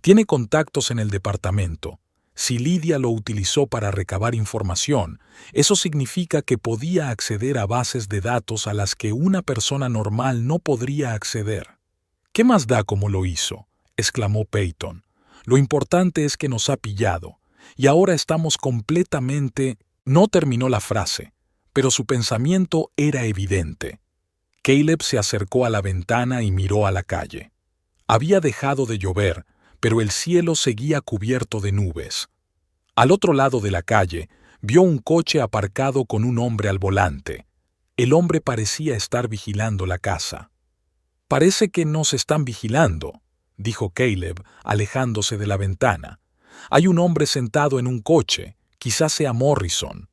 «Tiene contactos en el departamento. Si Lydia lo utilizó para recabar información, eso significa que podía acceder a bases de datos a las que una persona normal no podría acceder». «¿Qué más da cómo lo hizo?», exclamó Peyton. «Lo importante es que nos ha pillado, y ahora estamos completamente...». No terminó la frase, pero su pensamiento era evidente. Caleb se acercó a la ventana y miró a la calle. Había dejado de llover, pero el cielo seguía cubierto de nubes. Al otro lado de la calle, vio un coche aparcado con un hombre al volante. El hombre parecía estar vigilando la casa. «Parece que nos están vigilando», dijo Caleb, alejándose de la ventana. «Hay un hombre sentado en un coche, quizás sea Morrison».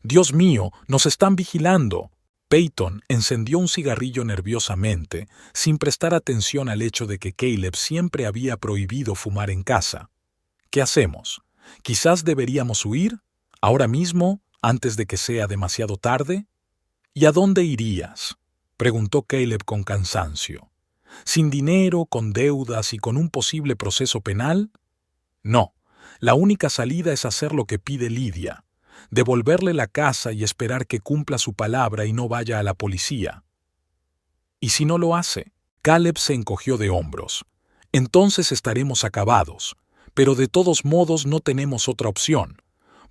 «Dios mío, nos están vigilando». Peyton encendió un cigarrillo nerviosamente, sin prestar atención al hecho de que Caleb siempre había prohibido fumar en casa. «¿Qué hacemos? Quizás deberíamos huir, ahora mismo, antes de que sea demasiado tarde». «¿Y a dónde irías?», preguntó Caleb con cansancio. «¿Sin dinero, con deudas y con un posible proceso penal?» «No, la única salida es hacer lo que pide Lydia, devolverle la casa y esperar que cumpla su palabra y no vaya a la policía». «¿Y si no lo hace?». Caleb se encogió de hombros. «Entonces estaremos acabados, pero de todos modos no tenemos otra opción».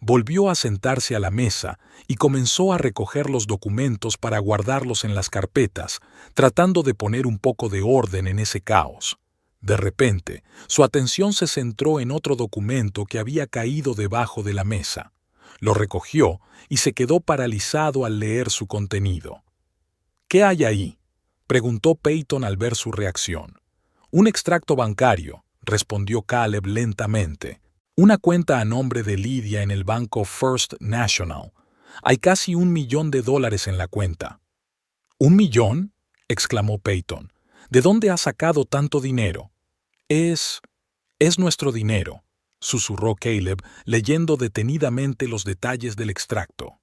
Volvió a sentarse a la mesa y comenzó a recoger los documentos para guardarlos en las carpetas, tratando de poner un poco de orden en ese caos. De repente, su atención se centró en otro documento que había caído debajo de la mesa. Lo recogió y se quedó paralizado al leer su contenido. «¿Qué hay ahí?», preguntó Peyton al ver su reacción. «Un extracto bancario», respondió Caleb lentamente. «Una cuenta a nombre de Lydia en el banco First National. Hay casi $1 millón en la cuenta». «¿1 millón?», exclamó Peyton. «¿De dónde ha sacado tanto dinero?» Es nuestro dinero», susurró Caleb, leyendo detenidamente los detalles del extracto.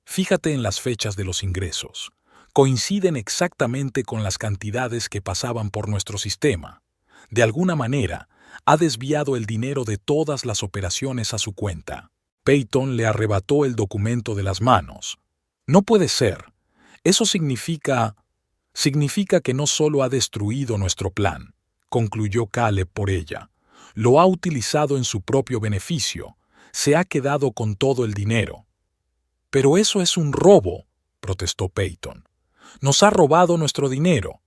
«Fíjate en las fechas de los ingresos. Coinciden exactamente con las cantidades que pasaban por nuestro sistema. De alguna manera, ha desviado el dinero de todas las operaciones a su cuenta». Peyton le arrebató el documento de las manos. «No puede ser. Eso significa que no solo ha destruido nuestro plan», concluyó Caleb por ella. «Lo ha utilizado en su propio beneficio. Se ha quedado con todo el dinero». «Pero eso es un robo», protestó Peyton. «Nos ha robado nuestro dinero».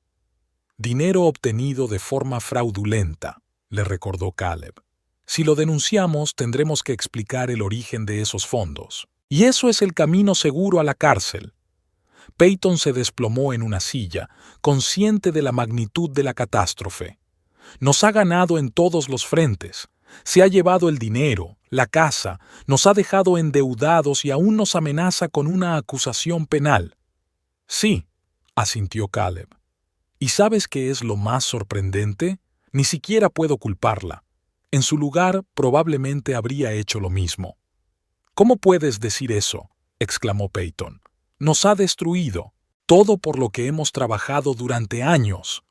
«Dinero obtenido de forma fraudulenta», le recordó Caleb. «Si lo denunciamos, tendremos que explicar el origen de esos fondos. Y eso es el camino seguro a la cárcel». Peyton se desplomó en una silla, consciente de la magnitud de la catástrofe. «Nos ha ganado en todos los frentes. Se ha llevado el dinero, la casa, nos ha dejado endeudados y aún nos amenaza con una acusación penal». «Sí», asintió Caleb. «¿Y sabes qué es lo más sorprendente? Ni siquiera puedo culparla. En su lugar, probablemente habría hecho lo mismo». «¿Cómo puedes decir eso?», exclamó Peyton. «Nos ha destruido, todo por lo que hemos trabajado durante años».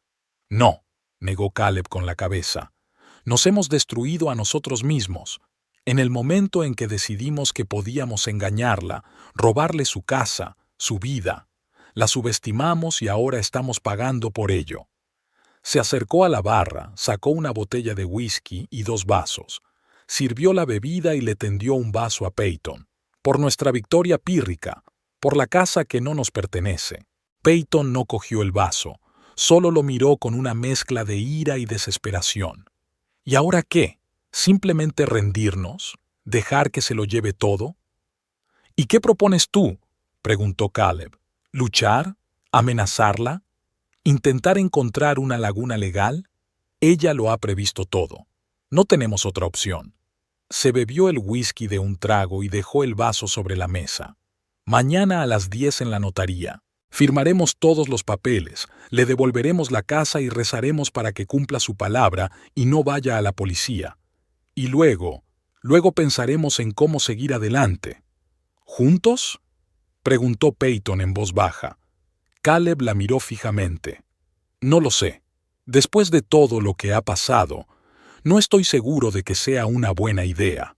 «No», negó Caleb con la cabeza. «Nos hemos destruido a nosotros mismos. En el momento en que decidimos que podíamos engañarla, robarle su casa, su vida, la subestimamos y ahora estamos pagando por ello». Se acercó a la barra, sacó una botella de whisky y 2 vasos. Sirvió la bebida y le tendió un vaso a Peyton. «Por nuestra victoria pírrica, por la casa que no nos pertenece». Peyton no cogió el vaso, solo lo miró con una mezcla de ira y desesperación. «¿Y ahora qué? ¿Simplemente rendirnos? ¿Dejar que se lo lleve todo?». «¿Y qué propones tú?», preguntó Caleb. «¿Luchar? ¿Amenazarla? ¿Intentar encontrar una laguna legal? Ella lo ha previsto todo. No tenemos otra opción». Se bebió el whisky de un trago y dejó el vaso sobre la mesa. «Mañana a las 10 en la notaría. Firmaremos todos los papeles, le devolveremos la casa y rezaremos para que cumpla su palabra y no vaya a la policía. Y luego pensaremos en cómo seguir adelante». «¿Juntos?», preguntó Peyton en voz baja. Caleb la miró fijamente. «No lo sé. Después de todo lo que ha pasado, no estoy seguro de que sea una buena idea».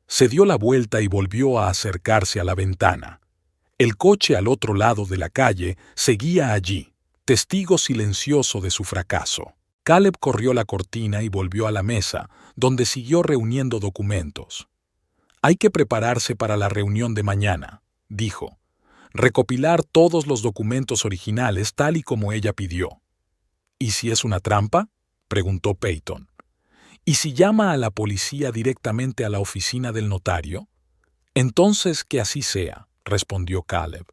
Se dio la vuelta y volvió a acercarse a la ventana. El coche al otro lado de la calle seguía allí, testigo silencioso de su fracaso. Caleb corrió la cortina y volvió a la mesa, donde siguió reuniendo documentos. «Hay que prepararse para la reunión de mañana», dijo. recopilar todos los documentos originales tal y como ella pidió. ¿Y si es una trampa?, preguntó Peyton. ¿Y si llama a la policía directamente a la oficina del notario? Entonces que así sea, respondió Caleb.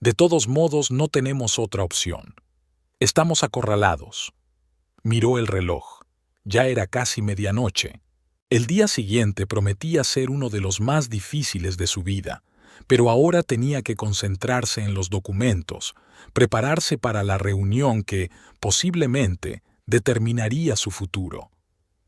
De todos modos, no tenemos otra opción. Estamos acorralados. Miró el reloj. Ya era casi medianoche. El día siguiente prometía ser uno de los más difíciles de su vida, pero ahora tenía que concentrarse en los documentos, prepararse para la reunión que, posiblemente, determinaría su futuro.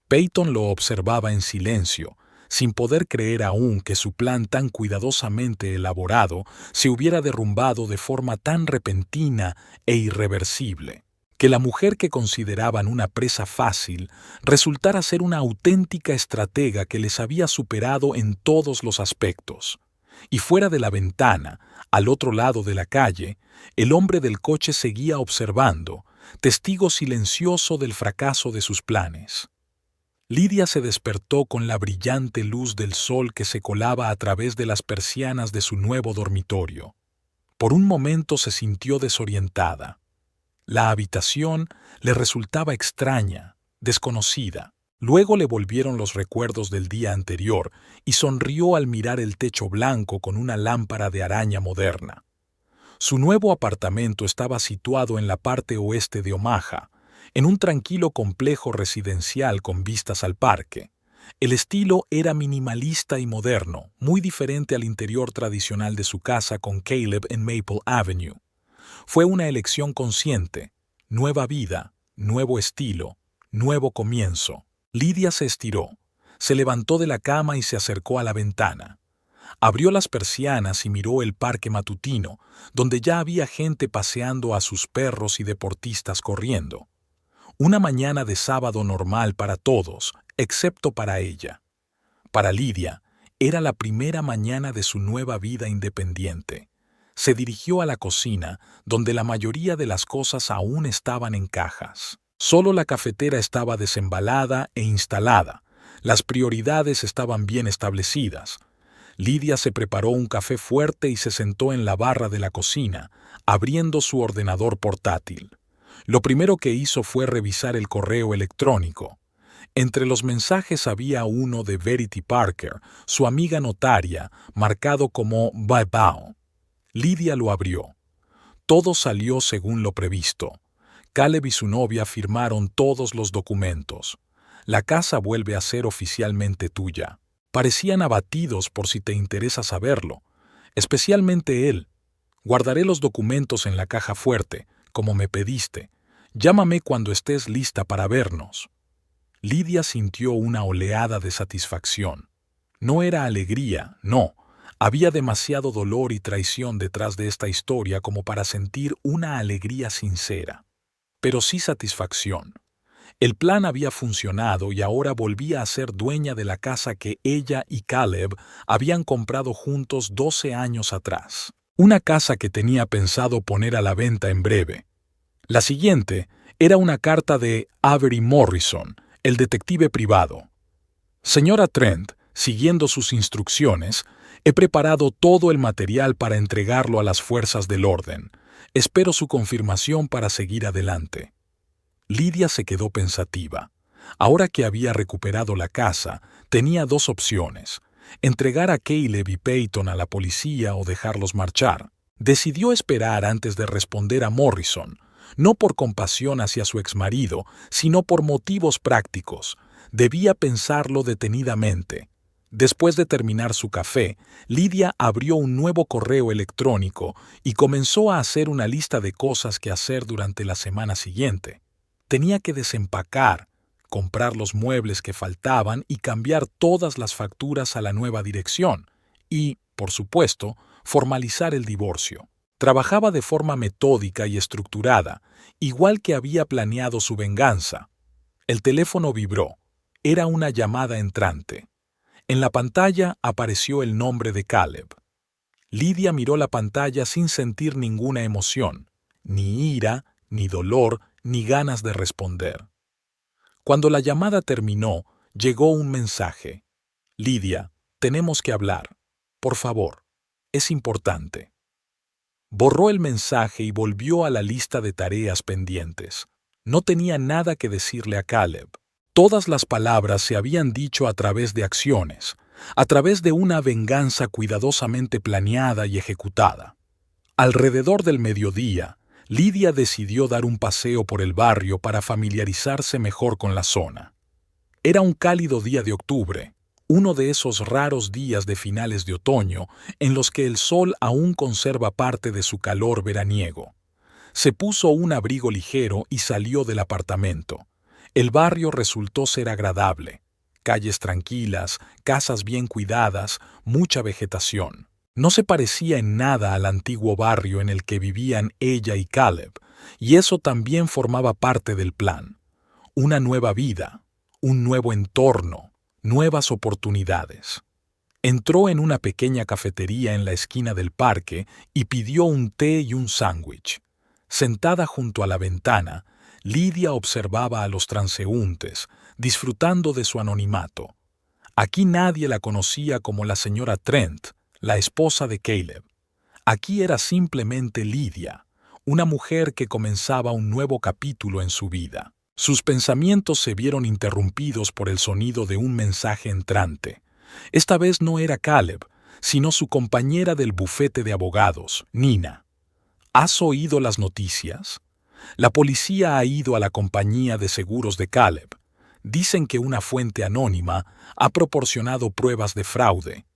Peyton lo observaba en silencio, sin poder creer aún que su plan tan cuidadosamente elaborado se hubiera derrumbado de forma tan repentina e irreversible, que la mujer que consideraban una presa fácil resultara ser una auténtica estratega que les había superado en todos los aspectos. Y fuera de la ventana, al otro lado de la calle, el hombre del coche seguía observando, testigo silencioso del fracaso de sus planes. Lydia se despertó con la brillante luz del sol que se colaba a través de las persianas de su nuevo dormitorio. Por un momento se sintió desorientada. La habitación le resultaba extraña, desconocida. Luego le volvieron los recuerdos del día anterior y sonrió al mirar el techo blanco con una lámpara de araña moderna. Su nuevo apartamento estaba situado en la parte oeste de Omaha, en un tranquilo complejo residencial con vistas al parque. El estilo era minimalista y moderno, muy diferente al interior tradicional de su casa con Caleb en Maple Avenue. Fue una elección consciente, nueva vida, nuevo estilo, nuevo comienzo. Lydia se estiró, se levantó de la cama y se acercó a la ventana. Abrió las persianas y miró el parque matutino, donde ya había gente paseando a sus perros y deportistas corriendo. Una mañana de sábado normal para todos, excepto para ella. Para Lydia, era la primera mañana de su nueva vida independiente. Se dirigió a la cocina, donde la mayoría de las cosas aún estaban en cajas. Solo la cafetera estaba desembalada e instalada. Las prioridades estaban bien establecidas. Lydia se preparó un café fuerte y se sentó en la barra de la cocina, abriendo su ordenador portátil. Lo primero que hizo fue revisar el correo electrónico. Entre los mensajes había uno de Verity Parker, su amiga notaria, marcado como Bye-bye. Lydia lo abrió. Todo salió según lo previsto. Caleb y su novia firmaron todos los documentos. La casa vuelve a ser oficialmente tuya. Parecían abatidos por si te interesa saberlo. Especialmente él. Guardaré los documentos en la caja fuerte, como me pediste. Llámame cuando estés lista para vernos. Lydia sintió una oleada de satisfacción. No era alegría, no. Había demasiado dolor y traición detrás de esta historia como para sentir una alegría sincera. Pero sí satisfacción. El plan había funcionado y ahora volvía a ser dueña de la casa que ella y Caleb habían comprado juntos 12 años atrás. Una casa que tenía pensado poner a la venta en breve. La siguiente era una carta de Avery Morrison, el detective privado. Señora Trent, siguiendo sus instrucciones, he preparado todo el material para entregarlo a las fuerzas del orden. Espero su confirmación para seguir adelante. Lydia se quedó pensativa. Ahora que había recuperado la casa, tenía dos opciones: entregar a Caleb y Peyton a la policía o dejarlos marchar. Decidió esperar antes de responder a Morrison, no por compasión hacia su exmarido, sino por motivos prácticos. Debía pensarlo detenidamente. Después de terminar su café, Lydia abrió un nuevo correo electrónico y comenzó a hacer una lista de cosas que hacer durante la semana siguiente. Tenía que desempacar, comprar los muebles que faltaban y cambiar todas las facturas a la nueva dirección y, por supuesto, formalizar el divorcio. Trabajaba de forma metódica y estructurada, igual que había planeado su venganza. El teléfono vibró. Era una llamada entrante. En la pantalla apareció el nombre de Caleb. Lydia miró la pantalla sin sentir ninguna emoción, ni ira, ni dolor, ni ganas de responder. Cuando la llamada terminó, llegó un mensaje. Lydia, tenemos que hablar. Por favor, es importante. Borró el mensaje y volvió a la lista de tareas pendientes. No tenía nada que decirle a Caleb. Todas las palabras se habían dicho a través de acciones, a través de una venganza cuidadosamente planeada y ejecutada. Alrededor del mediodía, Lydia decidió dar un paseo por el barrio para familiarizarse mejor con la zona. Era un cálido día de octubre, uno de esos raros días de finales de otoño en los que el sol aún conserva parte de su calor veraniego. Se puso un abrigo ligero y salió del apartamento. El barrio resultó ser agradable. Calles tranquilas, casas bien cuidadas, mucha vegetación. No se parecía en nada al antiguo barrio en el que vivían ella y Caleb, y eso también formaba parte del plan. Una nueva vida, un nuevo entorno, nuevas oportunidades. Entró en una pequeña cafetería en la esquina del parque y pidió un té y un sándwich. Sentada junto a la ventana, Lydia observaba a los transeúntes, disfrutando de su anonimato. Aquí nadie la conocía como la señora Trent, la esposa de Caleb. Aquí era simplemente Lydia, una mujer que comenzaba un nuevo capítulo en su vida. Sus pensamientos se vieron interrumpidos por el sonido de un mensaje entrante. Esta vez no era Caleb, sino su compañera del bufete de abogados, Nina. ¿Has oído las noticias? La policía ha ido a la compañía de seguros de Caleb. Dicen que una fuente anónima ha proporcionado pruebas de fraude.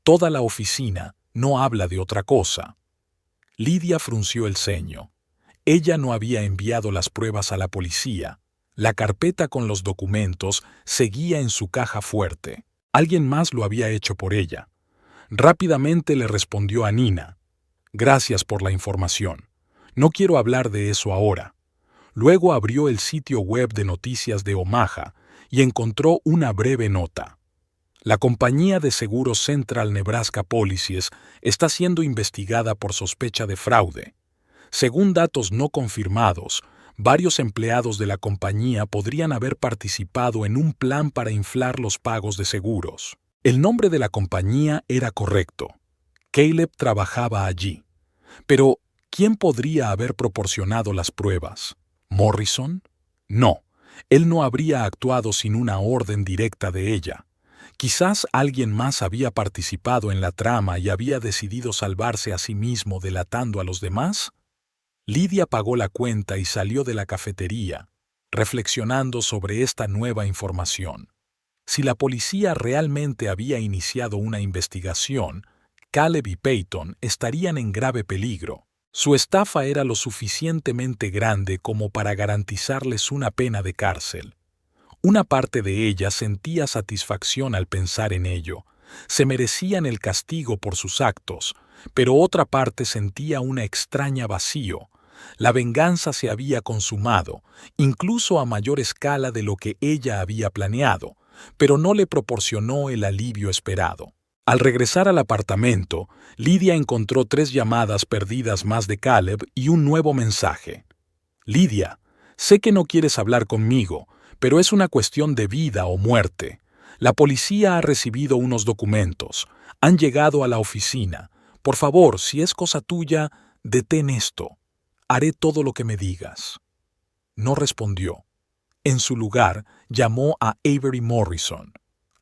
Toda la oficina no habla de otra cosa. Lydia frunció el ceño. Ella no había enviado las pruebas a la policía. La carpeta con los documentos seguía en su caja fuerte. Alguien más lo había hecho por ella. Rápidamente le respondió a Nina. Gracias por la información. No quiero hablar de eso ahora. Luego abrió el sitio web de noticias de Omaha y encontró una breve nota. La compañía de seguros Central Nebraska Policies está siendo investigada por sospecha de fraude. Según datos no confirmados, varios empleados de la compañía podrían haber participado en un plan para inflar los pagos de seguros. El nombre de la compañía era correcto. Caleb trabajaba allí. Pero, ¿quién podría haber proporcionado las pruebas? ¿Morrison? No, él no habría actuado sin una orden directa de ella. Quizás alguien más había participado en la trama y había decidido salvarse a sí mismo delatando a los demás. Lydia pagó la cuenta y salió de la cafetería, reflexionando sobre esta nueva información. Si la policía realmente había iniciado una investigación, Caleb y Peyton estarían en grave peligro. Su estafa era lo suficientemente grande como para garantizarles una pena de cárcel. Una parte de ella sentía satisfacción al pensar en ello. Se merecían el castigo por sus actos, pero otra parte sentía una extraña vacío. La venganza se había consumado, incluso a mayor escala de lo que ella había planeado, pero no le proporcionó el alivio esperado. Al regresar al apartamento, Lydia encontró 3 llamadas perdidas más de Caleb y un nuevo mensaje. Lydia, sé que no quieres hablar conmigo, pero es una cuestión de vida o muerte. La policía ha recibido unos documentos. Han llegado a la oficina. Por favor, si es cosa tuya, detén esto. Haré todo lo que me digas. No respondió. En su lugar, llamó a Avery Morrison.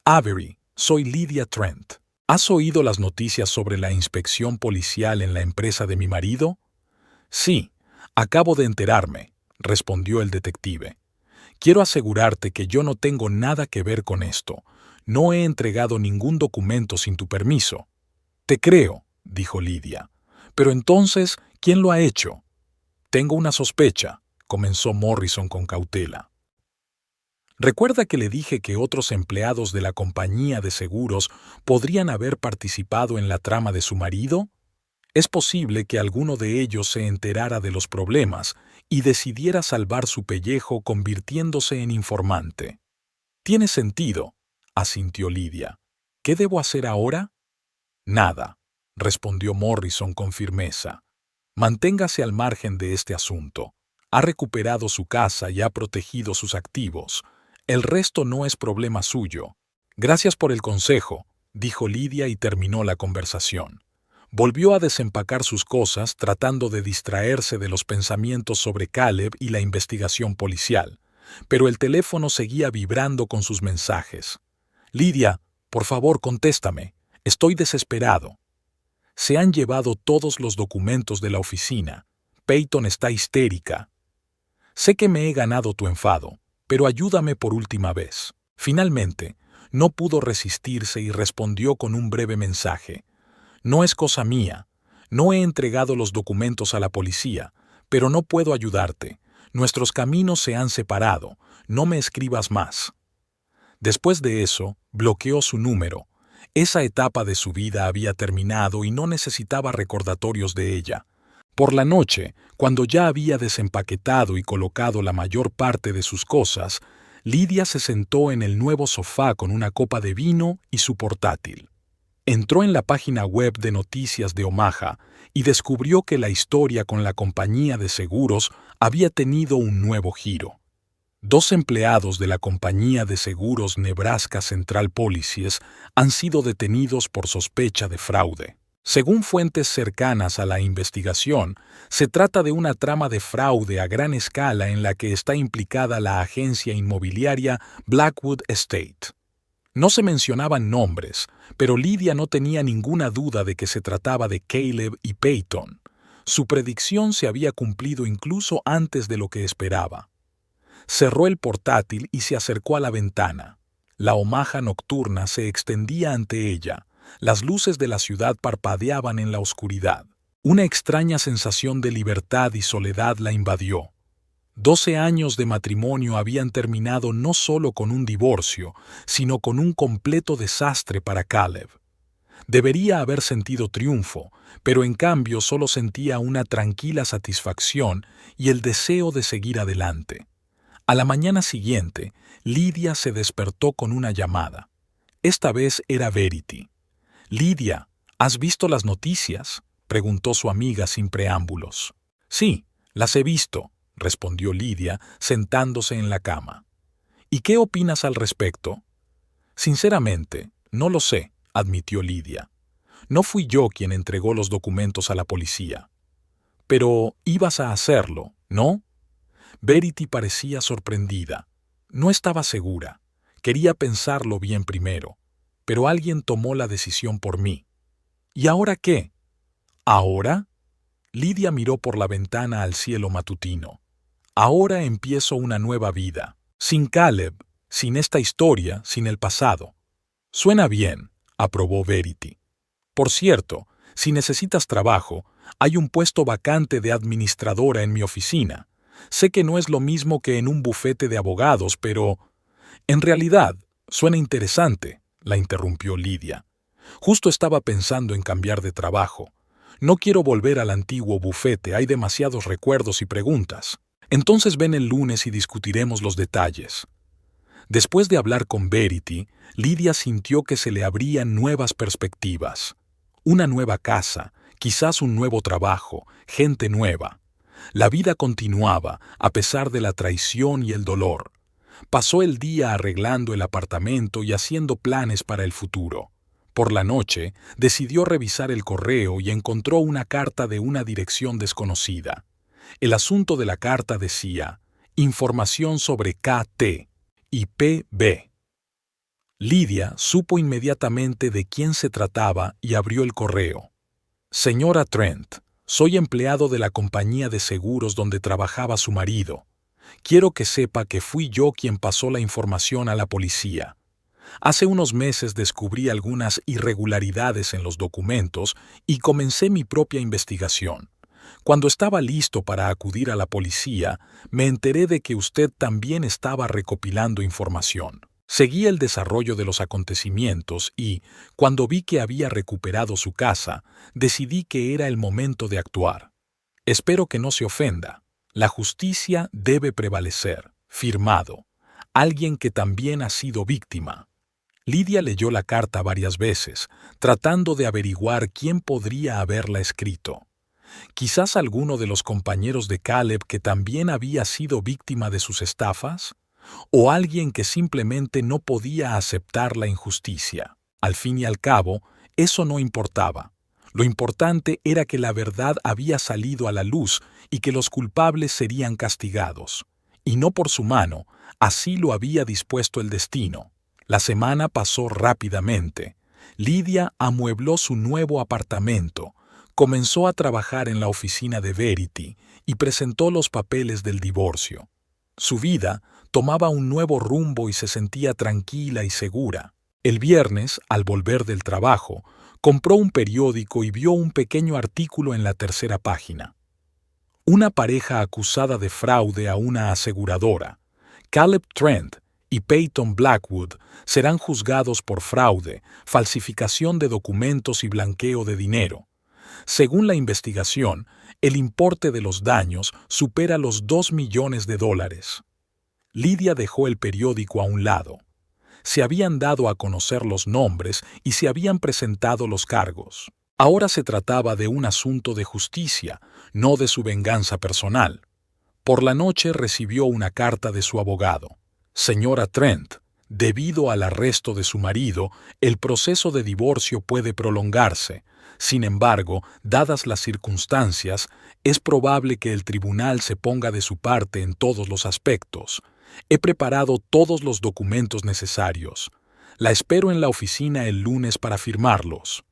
Avery, soy Lydia Trent. ¿Has oído las noticias sobre la inspección policial en la empresa de mi marido? Sí, acabo de enterarme, respondió el detective. Quiero asegurarte que yo no tengo nada que ver con esto. No he entregado ningún documento sin tu permiso. Te creo, dijo Lydia. Pero entonces, ¿quién lo ha hecho? Tengo una sospecha, comenzó Morrison con cautela. ¿Recuerda que le dije que otros empleados de la compañía de seguros podrían haber participado en la trama de su marido? Es posible que alguno de ellos se enterara de los problemas y decidiera salvar su pellejo convirtiéndose en informante. Tiene sentido, asintió Lydia. ¿Qué debo hacer ahora? Nada, respondió Morrison con firmeza. Manténgase al margen de este asunto. Ha recuperado su casa y ha protegido sus activos. El resto no es problema suyo. Gracias por el consejo, dijo Lydia y terminó la conversación. Volvió a desempacar sus cosas tratando de distraerse de los pensamientos sobre Caleb y la investigación policial, pero el teléfono seguía vibrando con sus mensajes. «Lydia, por favor, contéstame. Estoy desesperado. Se han llevado todos los documentos de la oficina. Peyton está histérica. Sé que me he ganado tu enfado, pero ayúdame por última vez». Finalmente, no pudo resistirse y respondió con un breve mensaje. «No es cosa mía. No he entregado los documentos a la policía, pero no puedo ayudarte. Nuestros caminos se han separado. No me escribas más». Después de eso, bloqueó su número. Esa etapa de su vida había terminado y no necesitaba recordatorios de ella. Por la noche, cuando ya había desempaquetado y colocado la mayor parte de sus cosas, Lydia se sentó en el nuevo sofá con una copa de vino y su portátil. Entró en la página web de noticias de Omaha y descubrió que la historia con la compañía de seguros había tenido un nuevo giro. 2 empleados de la compañía de seguros Nebraska Central Policies han sido detenidos por sospecha de fraude. Según fuentes cercanas a la investigación, se trata de una trama de fraude a gran escala en la que está implicada la agencia inmobiliaria Blackwood Estate. No se mencionaban nombres, pero Lydia no tenía ninguna duda de que se trataba de Caleb y Peyton. Su predicción se había cumplido incluso antes de lo que esperaba. Cerró el portátil y se acercó a la ventana. La Omaha nocturna se extendía ante ella. Las luces de la ciudad parpadeaban en la oscuridad. Una extraña sensación de libertad y soledad la invadió. 12 años de matrimonio habían terminado no solo con un divorcio, sino con un completo desastre para Caleb. Debería haber sentido triunfo, pero en cambio solo sentía una tranquila satisfacción y el deseo de seguir adelante. A la mañana siguiente, Lydia se despertó con una llamada. Esta vez era Verity. «Lydia, ¿has visto las noticias?», preguntó su amiga sin preámbulos. «Sí, las he visto», respondió Lydia, sentándose en la cama. «¿Y qué opinas al respecto?». «Sinceramente, no lo sé», admitió Lydia. «No fui yo quien entregó los documentos a la policía». «Pero ibas a hacerlo, ¿no?». Verity parecía sorprendida. No estaba segura. Quería pensarlo bien primero. Pero alguien tomó la decisión por mí. ¿Y ahora qué? ¿Ahora? Lydia miró por la ventana al cielo matutino. Ahora empiezo una nueva vida. Sin Caleb, sin esta historia, sin el pasado. Suena bien, aprobó Verity. Por cierto, si necesitas trabajo, hay un puesto vacante de administradora en mi oficina. Sé que no es lo mismo que en un bufete de abogados, pero... En realidad, suena interesante, la interrumpió Lydia. Justo estaba pensando en cambiar de trabajo. No quiero volver al antiguo bufete, hay demasiados recuerdos y preguntas. Entonces ven el lunes y discutiremos los detalles. Después de hablar con Verity, Lydia sintió que se le abrían nuevas perspectivas. Una nueva casa, quizás un nuevo trabajo, gente nueva. La vida continuaba, a pesar de la traición y el dolor. Pasó el día arreglando el apartamento y haciendo planes para el futuro. Por la noche, decidió revisar el correo y encontró una carta de una dirección desconocida. El asunto de la carta decía, información sobre KT y PB. Lydia supo inmediatamente de quién se trataba y abrió el correo. Señora Trent, soy empleado de la compañía de seguros donde trabajaba su marido. Quiero que sepa que fui yo quien pasó la información a la policía. Hace unos meses descubrí algunas irregularidades en los documentos y comencé mi propia investigación. Cuando estaba listo para acudir a la policía, me enteré de que usted también estaba recopilando información. Seguí el desarrollo de los acontecimientos y, cuando vi que había recuperado su casa, decidí que era el momento de actuar. Espero que no se ofenda. La justicia debe prevalecer. Firmado. Alguien que también ha sido víctima. Lydia leyó la carta varias veces, tratando de averiguar quién podría haberla escrito. ¿Quizás alguno de los compañeros de Caleb que también había sido víctima de sus estafas? ¿O alguien que simplemente no podía aceptar la injusticia? Al fin y al cabo, eso no importaba. Lo importante era que la verdad había salido a la luz y que los culpables serían castigados. Y no por su mano, así lo había dispuesto el destino. La semana pasó rápidamente. Lidia amuebló su nuevo apartamento, comenzó a trabajar en la oficina de Verity y presentó los papeles del divorcio. Su vida tomaba un nuevo rumbo y se sentía tranquila y segura. El viernes, al volver del trabajo, compró un periódico y vio un pequeño artículo en la tercera página. Una pareja acusada de fraude a una aseguradora, Caleb Trent y Peyton Blackwood, serán juzgados por fraude, falsificación de documentos y blanqueo de dinero. Según la investigación, el importe de los daños supera los $2 millones. Lidia dejó el periódico a un lado. Se habían dado a conocer los nombres y se habían presentado los cargos. Ahora se trataba de un asunto de justicia, no de su venganza personal. Por la noche recibió una carta de su abogado. Señora Trent, debido al arresto de su marido, el proceso de divorcio puede prolongarse. Sin embargo, dadas las circunstancias, es probable que el tribunal se ponga de su parte en todos los aspectos. He preparado todos los documentos necesarios. La espero en la oficina el lunes para firmarlos.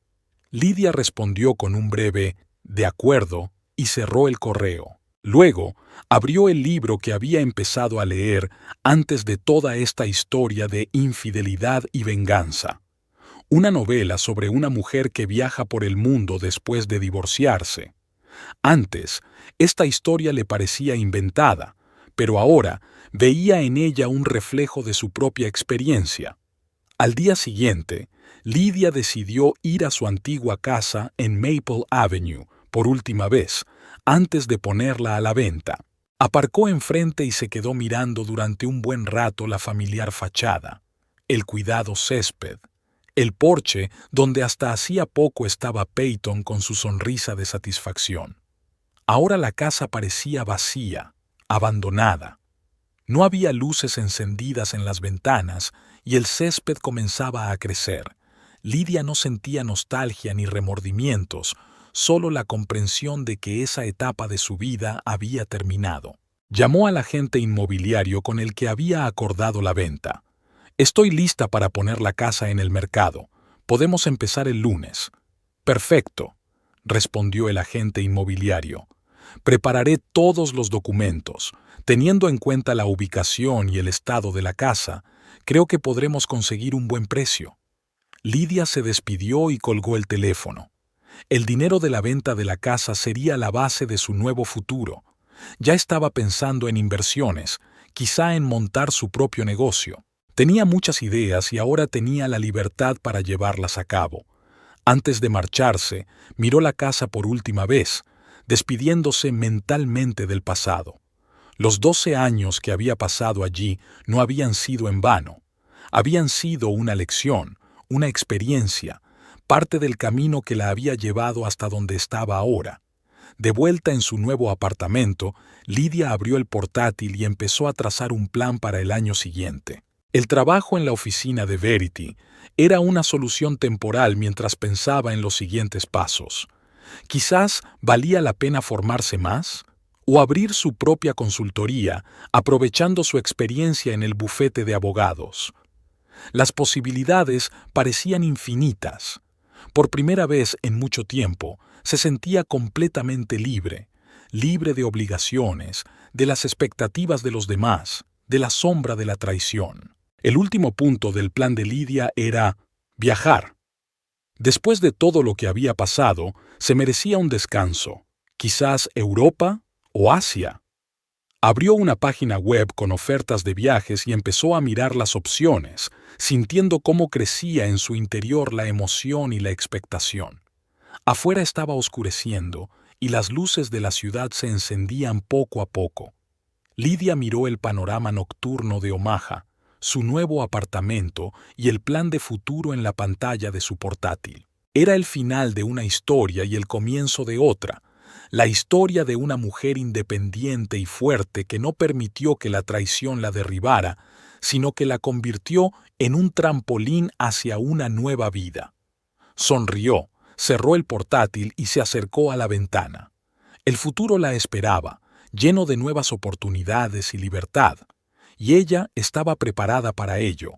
Lidia respondió con un breve «de acuerdo» y cerró el correo. Luego, abrió el libro que había empezado a leer antes de toda esta historia de infidelidad y venganza. Una novela sobre una mujer que viaja por el mundo después de divorciarse. Antes, esta historia le parecía inventada, pero ahora veía en ella un reflejo de su propia experiencia. Al día siguiente, Lidia decidió ir a su antigua casa en Maple Avenue por última vez, antes de ponerla a la venta. Aparcó enfrente y se quedó mirando durante un buen rato la familiar fachada, el cuidado césped, el porche donde hasta hacía poco estaba Peyton con su sonrisa de satisfacción. Ahora la casa parecía vacía, abandonada. No había luces encendidas en las ventanas y el césped comenzaba a crecer. Lidia no sentía nostalgia ni remordimientos, solo la comprensión de que esa etapa de su vida había terminado. Llamó al agente inmobiliario con el que había acordado la venta. «Estoy lista para poner la casa en el mercado. Podemos empezar el lunes». «Perfecto», respondió el agente inmobiliario. «Prepararé todos los documentos. Teniendo en cuenta la ubicación y el estado de la casa, creo que podremos conseguir un buen precio». Lidia se despidió y colgó el teléfono. El dinero de la venta de la casa sería la base de su nuevo futuro. Ya estaba pensando en inversiones, quizá en montar su propio negocio. Tenía muchas ideas y ahora tenía la libertad para llevarlas a cabo. Antes de marcharse, miró la casa por última vez, despidiéndose mentalmente del pasado. Los 12 años que había pasado allí no habían sido en vano. Habían sido una lección, una experiencia, parte del camino que la había llevado hasta donde estaba ahora. De vuelta en su nuevo apartamento, Lidia abrió el portátil y empezó a trazar un plan para el año siguiente. El trabajo en la oficina de Verity era una solución temporal mientras pensaba en los siguientes pasos. Quizás valía la pena formarse más o abrir su propia consultoría, aprovechando su experiencia en el bufete de abogados. Las posibilidades parecían infinitas. Por primera vez en mucho tiempo, se sentía completamente libre, libre de obligaciones, de las expectativas de los demás, de la sombra de la traición. El último punto del plan de Lidia era viajar. Después de todo lo que había pasado, se merecía un descanso, quizás Europa o Asia. Abrió una página web con ofertas de viajes y empezó a mirar las opciones, sintiendo cómo crecía en su interior la emoción y la expectación. Afuera estaba oscureciendo y las luces de la ciudad se encendían poco a poco. Lidia miró el panorama nocturno de Omaha, su nuevo apartamento y el plan de futuro en la pantalla de su portátil. Era el final de una historia y el comienzo de otra, la historia de una mujer independiente y fuerte que no permitió que la traición la derribara, sino que la convirtió en un trampolín hacia una nueva vida. Sonrió, Cerró el portátil y se acercó a la ventana. El futuro la esperaba, lleno de nuevas oportunidades y libertad, y ella estaba preparada para ello.